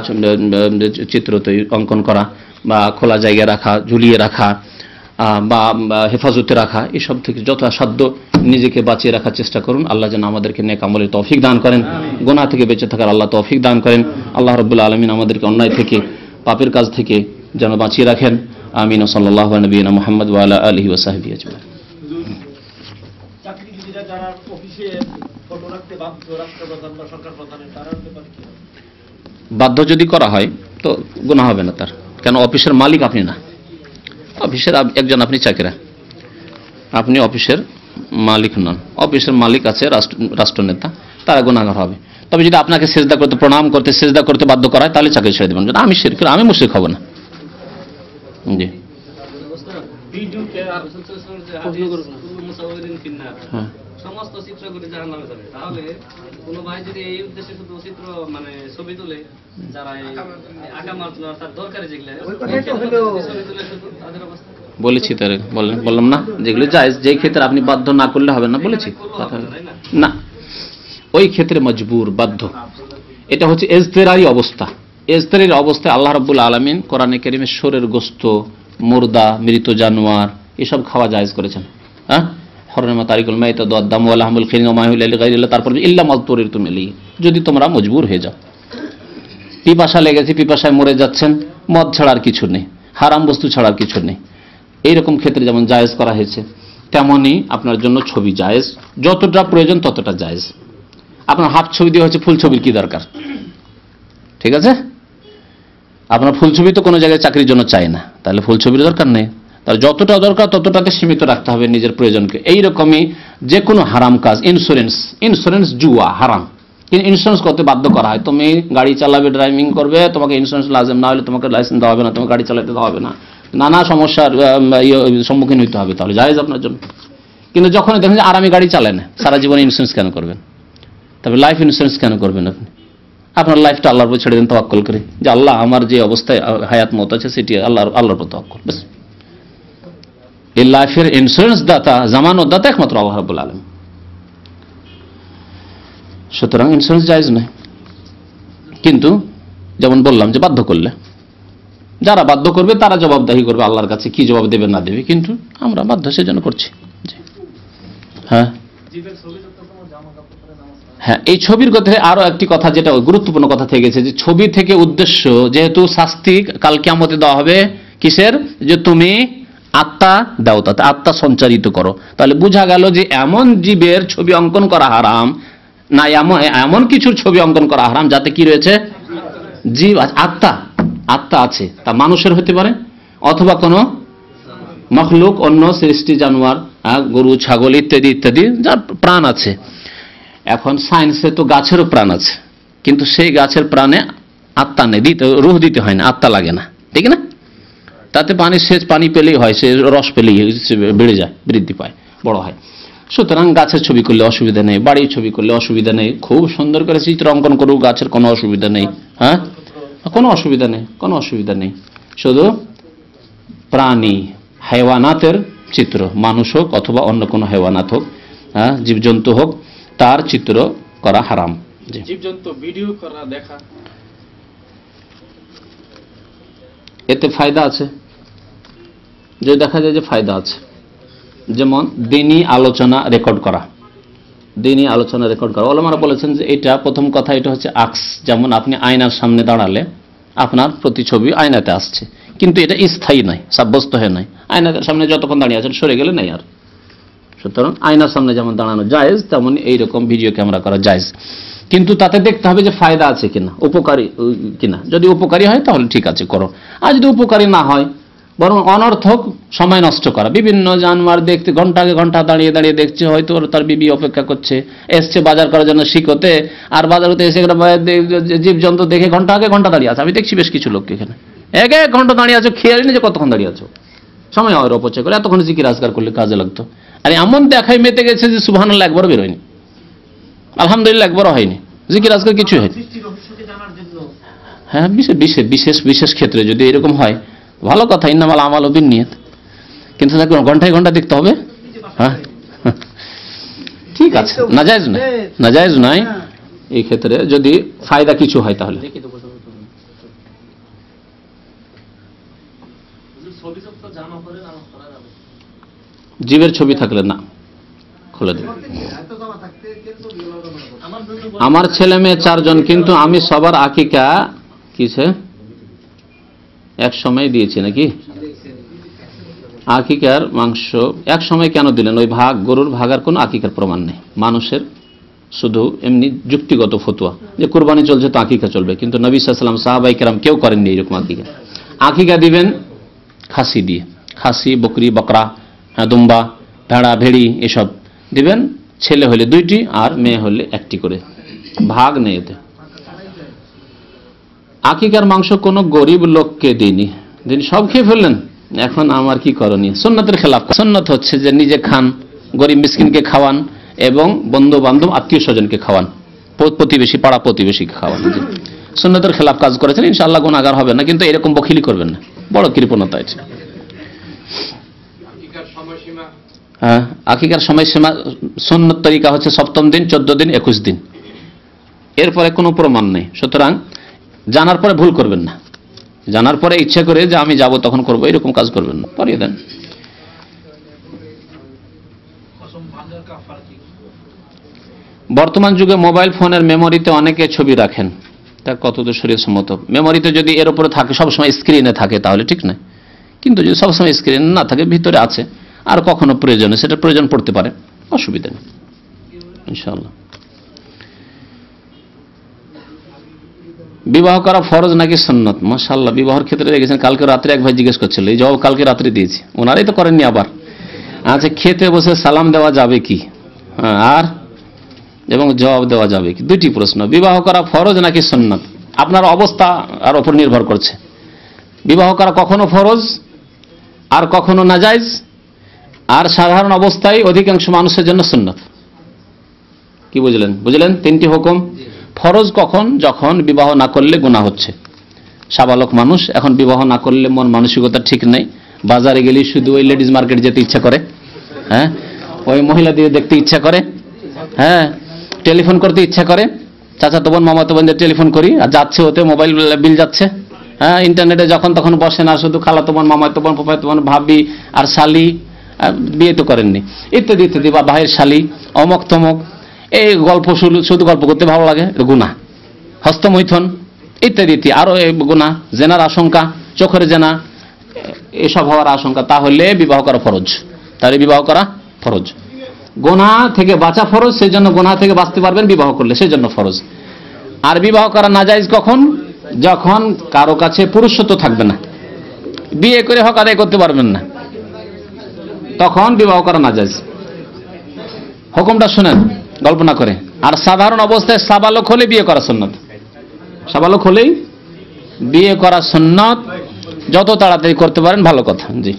চিত্র অঙ্কন করা, বা খোলা জায়গায় রাখা, ঝুলিয়ে রাখা, বা হেফাজতে রাখা। এসব থেকে যথাসাধ্য নিজেকে বাঁচিয়ে রাখার চেষ্টা করুন। আল্লাহ যেন আমাদেরকে নেক আমলের তৌফিক দান করেন, গুনাহ থেকে বেঁচে থাকার আল্লাহ তৌফিক দান করেন। আল্লাহ রাব্বুল আলামিন আমাদেরকে অন্যায় থেকে, পাপের কাজ থেকে যেন বাঁচিয়ে রাখেন। আমিন। সাল্লাল্লাহু আলা নবিয়িনা মুহাম্মদ ওয়া আলা আলিহি ওয়া সাহবিহি আজমাইন। চাকরিজীবীরা যারা অফিসে ফটো রাখতে বাধ্য, রাষ্ট্রপ্রধান বা সরকার প্রধানের, তারা হতে পারে কি? বাধ্য যদি করা হয় তো গুনাহ হবে না তার। কেন? অফিসের মালিক আপনি না, অফিসের একজন আপনি চাকরা, আপনি অফিসের মালিক নন, অফিসের মালিক আছে, রাষ্ট্রনেতা, তারা গুনাহগার হবে। তবে যদি আপনাকে সেজদা করতে, প্রণাম করতে, সেজদা করতে বাধ্য করায়, তাহলে চাকরি ছেড়ে দেবেন। আমি শিরক, আমি মুশরিক হব না। জি হ্যাঁ, সমস্ত চিত্রগুলি জাহান্নামে যাবে। তাহলে কোন ভাই যদি এই উদ্দেশ্যে শুধু চিত্র মানে ছবি তুলে, যারা এই আকামার তার দরকারি যেগুলো ছবি তুলে শুধু, তাদের অবস্থা বলেছি তার বললাম না, যেগুলো জায়েজ, যেই ক্ষেত্রে আপনি বাধ্য না করলে হবে না, বলেছি কথা না, ওই ক্ষেত্রে মজবুর, বাধ্য। এটা হচ্ছে এজতেরারি অবস্থা। এজতেরারি অবস্থায় আল্লাহ রাব্বুল আলামিন কোরআনে কারীমে শরীর গোশত, মুর্দা, মৃত জানোয়ার এসব খাওয়া জায়েজ করেছেন। হ্যাঁ, হরমা তারিকুল মাইতাতু ওয়াদ-দামু ওয়া লাহমুল খিনজির ওয়া মা উহিল্লা লিগাইরিল্লাহ, তারপর ইল্লা মা তুরিরতুম ইলাইহি, যদি তোমরা মজবুর হয়ে যাও, পিপাসা লেগেছে, পিপাসায় মরে যাচ্ছেন, মদ ছাড়ার কিছু নেই, হারাম বস্তু ছাড়ার কিছু নেই, এইরকম ক্ষেত্রে যেমন জায়েজ করা হয়েছে, তেমনই আপনার জন্য ছবি জায়েজ, যতটা প্রয়োজন ততটা জায়েজ। আপনার হাফ ছবি দিয়ে হচ্ছে ফুল ছবির কি দরকার? ঠিক আছে, আপনার ফুল ছবি তো কোনো জায়গায় চাকরির জন্য চাই না, তাহলে ফুল ছবির দরকার নেই। তাহলে যতটা দরকার ততটাতে সীমিত রাখতে হবে নিজের প্রয়োজনকে। এইরকমই যে কোনো হারাম কাজ, ইন্স্যুরেন্স জুয়া হারাম, কিন্তু ইন্স্যুরেন্স করতে বাধ্য করা হয়। তুমি গাড়ি চালাবে, ড্রাইভিং করবে, তোমাকে ইন্স্যুরেন্স লাজেম, না হলে তোমাকে লাইসেন্স দেওয়া হবে না, তোমাকে গাড়ি চালাতে দেওয়া হবে না, নানা সমস্যার সম্মুখীন হইতে হবে, তাহলে জায়েজ আপনার জন্য। কিন্তু যখন দেখেন যে আরামে গাড়ি চালায় না, সারা জীবন ইন্স্যুরেন্স কেন করবেন? তবে লাইফ ইন্স্যুরেন্স কেন করবেন আপনি? আপনার লাইফটা আল্লাহর উপর ছেড়ে দেন তাওয়াক্কুল করে, যে আল্লাহ আমার যে অবস্থায় হায়াত মত আছে সেটি আল্লাহর উপর তাওয়াক্কুল, ব্যাস। এই লাইফের ইন্স্যুরেন্স দাতা, জামানত দাতা একমাত্র আল্লাহ রাব্বুল আলামিন। সুতরাং ইন্স্যুরেন্স জায়েজ নয়, কিন্তু যেমন বললাম যে বাধ্য করলে, যারা বাধ্য করবে তারা জবাবদাহি করবে আল্লাহর কাছে, কি জবাব দেবে না দেবে, কিন্তু আমরা বাধ্য সেজন্য করছি। হ্যাঁ হ্যাঁ, এই ছবির কথা আরো একটি কথা, যেটা গুরুত্বপূর্ণ কথা থেকে গেছে, যে ছবি থেকে উদ্দেশ্য যেহেতু শাস্তি কাল কিয়ামতে দেওয়া হবে, কিসের? যে তুমি আত্মা দাও, তাতে আত্মা সঞ্চারিত করো। তাহলে বোঝা গেল যে এমন জীবের ছবি অঙ্কন করা হারাম না, এমন কিছুর ছবি অঙ্কন করা হারাম যাতে কি রয়েছে? জীব, আত্মা আছে। তা মানুষের হতে পারে অথবা কোনো মখলুক, অন্য সৃষ্টি, জানোয়ার, গরু, ছাগল ইত্যাদি ইত্যাদি, যার প্রাণ আছে। এখন সায়েন্সে তো গাছেরও প্রাণ আছে, কিন্তু সেই গাছের প্রাণে আত্মা নেই, রুহ দিতে হয় না, আত্মা লাগে না, ঠিক না? তাতে পানি পেলেই হয়, সে রস পেলেই বেড়ে যায়, বৃদ্ধি পায়, বড় হয়। সুতরাং গাছের ছবি করলে অসুবিধা নেই, বাড়ির ছবি করলে অসুবিধা নেই, খুব সুন্দর করে চিত্র অঙ্কন করুক, গাছের কোনো অসুবিধা নেই। হ্যাঁ, কোনো অসুবিধা নেই, কোনো অসুবিধা নেই। শুধু প্রাণী, হাইওয়ানাতের চিত্র, মানুষ হোক অথবা অন্য কোনো হাইওয়ানাত হোক, হ্যাঁ, জীবজন্তু হোক, তার চিত্র করা হারাম। জীবজন্তু ভিডিও করা, দেখা, এতে ফায়দা আছে, যে দেখা যায় যে ফায়দা আছে। যেমন দ্বীনি আলোচনা রেকর্ড করা, ওলামারা বলেছেন যে এটা প্রথম কথা, এটা হচ্ছে আকস। যেমন আপনি আয়নার সামনে দাঁড়ালে আপনার প্রতিছবি আয়নাতে আসছে, কিন্তু এটা স্থায়ী নয়, সাব্যস্ত হয়ে নয়। আয়নার সামনে যতক্ষণ দাঁড়িয়ে আছেন, সরে গেলে নেই আর। সুতরাং আয়নার সামনে যেমন দাঁড়ানো জায়েজ, তেমন এইরকম ভিডিও ক্যামেরা করা জায়েজ, কিন্তু তাতে দেখতে হবে যে ফায়দা আছে কিনা, উপকারী কিনা। যদি উপকারী হয় তাহলে ঠিক আছে, করো। আর যদি উপকারী না হয়, বরং অনর্থক সময় নষ্ট করা, বিভিন্ন জানোয়ার দেখতে ঘন্টা দাঁড়িয়ে দাঁড়িয়ে দেখছে, হয়তো তার বিবি অপেক্ষা করছে, এসছে বাজার করার জন্য শিখতে, আর বাজার হতে এসে জীবজন্তু দেখে ঘন্টা দাঁড়িয়ে আছে। আমি দেখছি বেশ কিছু লোককে এখানে 1 ঘন্টা দাঁড়িয়ে আছে, খেয়ালই নেই যে কতক্ষণ দাঁড়িয়ে আছো, সময় আর অপচয় করে। এতক্ষণ জিকির আজকার করলে কাজে লাগতো। আর এমন দেখায় মেতে গেছে যে সুবহানাল্লাহ একবারও বেরোয়নি, আলহামদুলিল্লাহ একবারও হয়নি, জিকির আজকার কিছু হয়নি। হ্যাঁ, বিশেষ ক্ষেত্রে যদি এরকম হয় ভালো কথা, ইন্নামাল আমালু বিন্নিয়াত, কিন্তু ঘন্টায় দেখতে হবে। হ্যাঁ, ঠিক আছে, নাজায়েজ নয় এই ক্ষেত্রে, যদি ফায়দা কিছু হয় তাহলে। জীবের ছবি থাকলে না, খুলে দেবে। আমার ছেলে মেয়ে 4 জন, কিন্তু আমি সবার আকিকা কিসে এক সময় দিয়েছি নাকি? আকিকার মাংস এক সময় কেন দিলেন? ওই গরুর ভাগার কোনো আকিকার প্রমাণ নেই। মানুষের শুধু এমনি যুক্তিগত ফতোয়া যে কুরবানি চলছে তো আকিকা চলবে, কিন্তু নবী সাল্লাল্লাহু আলাইহি ওয়াসাল্লাম, সাহাবায়ে কেরাম কেউ করেননি এরকম আকিকা। আকিকা দিবেন খাসি দিয়ে, খাসি, বকরি, বকরা, দুম্বা, ভেড়া, ভেড়ি, এসব দিবেন, ছেলে হলে 2টি আর মেয়ে হলে 1টি করে, ভাগ নেই এতে। আকিকার মাংস কোনো গরিব লোককে দিন, সব খেয়ে ফেললেন, এখন আমার কি করণীয়? সুন্নতের খেলাফ। সুন্নত হচ্ছে যে নিজে খান, গরিব মিসকিনকে খাওয়ান এবং বন্ধু বান্ধব আত্মীয় স্বজনকে খাওয়ান, প্রতিবেশী পাড়া প্রতিবেশীকে খাওয়ান। সুন্নতের খেলাফ কাজ করেছেন, ইনশাআল্লাহ গুনাহগার হবে না, কিন্তু এরকম বখিলি করবেন না, বড় কৃপণতা এটা। হ্যাঁ, আকিকার সময়সীমা সুন্নত তরিকা হচ্ছে 7ম দিন, 14 দিন, 21 দিন, এরপরে কোনো প্রমাণ নেই। সুতরাং জানার পরে ভুল করবেন না, জানার পরে ইচ্ছা করে যে আমি যাব তখন করব, এরকম কাজ করবেন না, পরিয়ে দেন। বর্তমান যুগে মোবাইল ফোনের মেমোরিতে অনেকে ছবি রাখেন, তা কতদূর শরীয়তসম্মত? মেমোরিতে যদি এর উপরে থাকে, সবসময় স্ক্রিনে থাকে, তাহলে ঠিক নয়, কিন্তু যদি সবসময় স্ক্রিন না থাকে, ভিতরে আছে, আর কখনো প্রয়োজনে সেটা প্রয়োজন পড়তে পারে, অসুবিধা নেই ইনশাআল্লাহ। বিবাহ করা ফরজ নাকি সুন্নত? মাশাআল্লাহ, বিবাহের ক্ষেত্রে দেখেছেন, কালকে রাত্রে এক ভাই জিজ্ঞেস করছিল, এই জবাব কালকে রাত্রে দিয়েছি, ওনারাই তো করেননি আবার। আচ্ছা, খেতে বসে সালাম দেওয়া যাবে কি, আর এবং জবাব দেওয়া যাবে কি, 2টি প্রশ্ন। বিবাহ করা ফরজ নাকি সুন্নত, আপনার অবস্থা আর উপর নির্ভর করছে। বিবাহ করা কখনো ফরজ আর কখনো নাজায়েজ, আর সাধারণ অবস্থায় অধিকাংশ মানুষের জন্য সুন্নত। কি বুঝলেন? 3টি হুকুম। ফরজ কখন? যখন বিবাহ না করলে গুনাহ হচ্ছে। সাবালক মানুষ এখন বিবাহ না করলে মন মানসিকতা ঠিক নেই, বাজারে গেলে শুধু ওই লেডিজ মার্কেট যেতে ইচ্ছা করে, হ্যাঁ, ওই মহিলাদের দেখতে ইচ্ছা করে, হ্যাঁ, টেলিফোন করতে ইচ্ছা করে, চাচা তো বোন মামা তো বোনদের টেলিফোন করি, আর যাচ্ছে ওতে মোবাইল বিল যাচ্ছে, হ্যাঁ, ইন্টারনেটে যখন তখন বসে না, শুধু খালাতো বোন, মামাতো বোন, ফুফাতো বোন, ভাবি আর শালি, বিয়ে তো করেননি, ইত্যাদি ইত্যাদি, বা ভাইয়ের শালি, অমক তমক, এই গল্প শুধু গল্প করতে ভালো লাগে, গুনাহ। হস্তমৈথুন ইত্যাদি ইত্যাদি, আরো গুনাহ, জেনার আশঙ্কা, চোখের জেনা, এসব হওয়ার আশঙ্কা, তাহলে বিবাহ করা ফরজ, তাহলে বিবাহ করা ফরজ। গুনাহ থেকে বাঁচা ফরজ, সেই জন্য গুনাহ থেকে বাঁচতে পারবেন বিবাহ করলে, সেই জন্য ফরজ। আর বিবাহ করা নাজায়েজ কখন? যখন কারো কাছে পুরুষত্ব থাকবে না, বিয়ে করে হক আদায় করতে পারবেন না, তখন বিবাহ করা নাজায়েজ। হুকুমটা শুনেন, গল্প না করে। আর সাধারণ অবস্থায় সাবালক হলে বিয়ে করা সুন্নত, সাবালক হলেই বিয়ে করা সুন্নত, যত তাড়াতাড়ি করতে পারেন ভালো কথা। জি।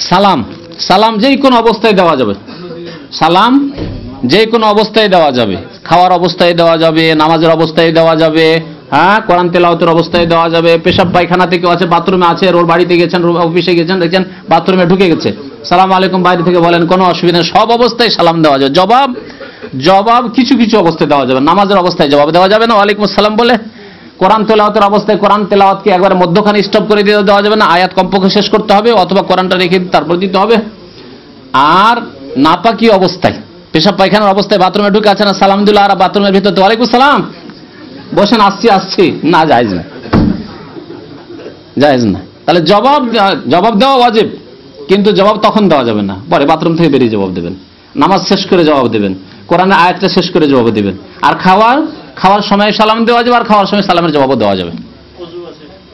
সালাম, সালাম যে কোনো অবস্থায় দেওয়া যাবে, সালাম যে কোনো অবস্থায় দেওয়া যাবে, খাওয়ার অবস্থায় দেওয়া যাবে, নামাজের অবস্থায় দেওয়া যাবে, হ্যাঁ, কোরআন তেলাওয়াতের অবস্থায় দেওয়া যাবে, পেশাব পায়খানা থেকে আছে, বাথরুমে আছে, ওর বাড়িতে গেছেন, অফিসে গেছেন, দেখছেন বাথরুমে ঢুকে গেছে, সালাম আলাইকুম বাইরে থেকে বলেন, কোনো অসুবিধা নেই, সব অবস্থায় সালাম দেওয়া যাবে। জবাব কিছু কিছু অবস্থায় দেওয়া যাবে, নামাজের অবস্থায় জবাব দেওয়া যাবে না ওয়ালাইকুম আসসালাম বলে। কোরআন তেলাওয়াতের অবস্থায় কোরআন তেলাওয়াতকে একবারে মধ্যখানে স্টপ করে দিয়ে দেওয়া যাবে না, আয়াত কমপক্ষে শেষ করতে হবে, অথবা কোরআনটা রেখে তারপর দিতে হবে। আর নাপাকি অবস্থায়, পেশাব পায়খানার অবস্থায় বাথরুমে ঢুকে আছেন, সালাম দিল, আর বাথরুমের ভিতর ওয়ালাইকুম সালাম, বসেন, আসছি না, জায়েজ না, জায়েজ না। তাহলে জবাব দেওয়া ওয়াজিব, কিন্তু জবাব তখন দেওয়া যাবে না, পরে বাথরুম থেকে বেরিয়ে জবাব দেবেন, নামাজ শেষ করে জবাব দেবেন, কোরআনের আয়াতটা শেষ করে জবাব দেবেন। আর খাওয়ার সময় সালাম দেওয়া যাবে, আর খাওয়ার সময় সালামের জবাবও দেওয়া যাবে।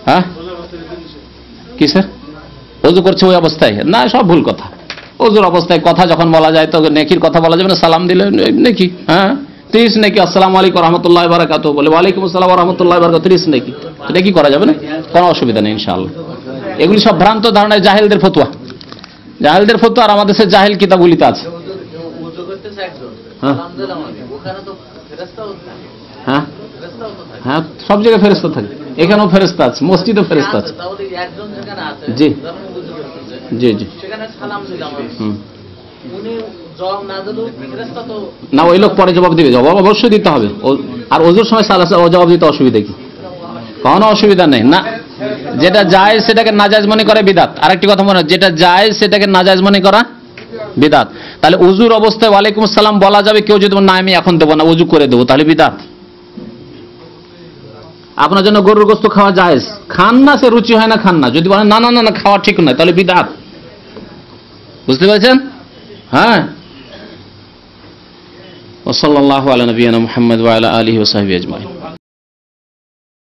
হ্যাঁ, কি স্যার? ওযু করছে ওই অবস্থায়? না, সব ভুল কথা। ওযুর অবস্থায় কথা যখন বলা যায় তো নেকির কথা বলা যাবে না, সালাম দিলে নেকি, হ্যাঁ, 30 নেকি, আসসালামু আলাইকুম রহমতুল্লাহি ওয়া বারাকাতুহু বলে ওয়ালাইকুম আসসালাম ওয়া রাহমাতুল্লাহি ওয়া বারাকাতুহু 30 নেকি, এটা কি করা যাবে না, কোনো অসুবিধা নেই ইনশাআল্লাহ। এগুলি সব ভ্রান্ত ধারণা, জাহেলদের ফতোয়া, জাহেলদের ফতোয়া, আর আমাদের দেশের জাহেল কিতাবগুলিতে আছে। হ্যাঁ হ্যাঁ, সব জায়গায় ফেরেশতা থাকে, এখানেও ফেরেশতা আছে, মসজিদেও ফেরেশতা আছে। জি জি জি, না ওই লোক পরে জবাব দিবে, জবাব অবশ্যই দিতে হবে। আর ওযুর সময় জবাব দিতে অসুবিধা কি? কোনো অসুবিধা নেই না। যেটা জায়েজ সেটাকে নাজায়েজ মনে করে বিদআত। আরেকটি কথা মনে হয়, যেটা জায়েজ সেটাকে নাজায়েজ মনে করা বিদআত। তাহলে ওযুর অবস্থায় ওয়ালাইকুম আসসালাম বলা যাবে, কেউ যদি না আমি এখন দেবো না, ওযু করে দেবো, তাহলে বিদআত। আপনার জন্য গরুর গোশত খাওয়া জায়েজ, খান না, সে রুচি হয় না, খান না। যদি বলেন না না না খাওয়া ঠিক নয়, তাহলে বিদআত। বুঝতে পেরেছেন? হ্যাঁ। ওয়া সাল্লাল্লাহু আলা নবিয়িনা মুহাম্মদ ওয়া আলা আলিহি ওয়া সাহবিহি আজমাইন।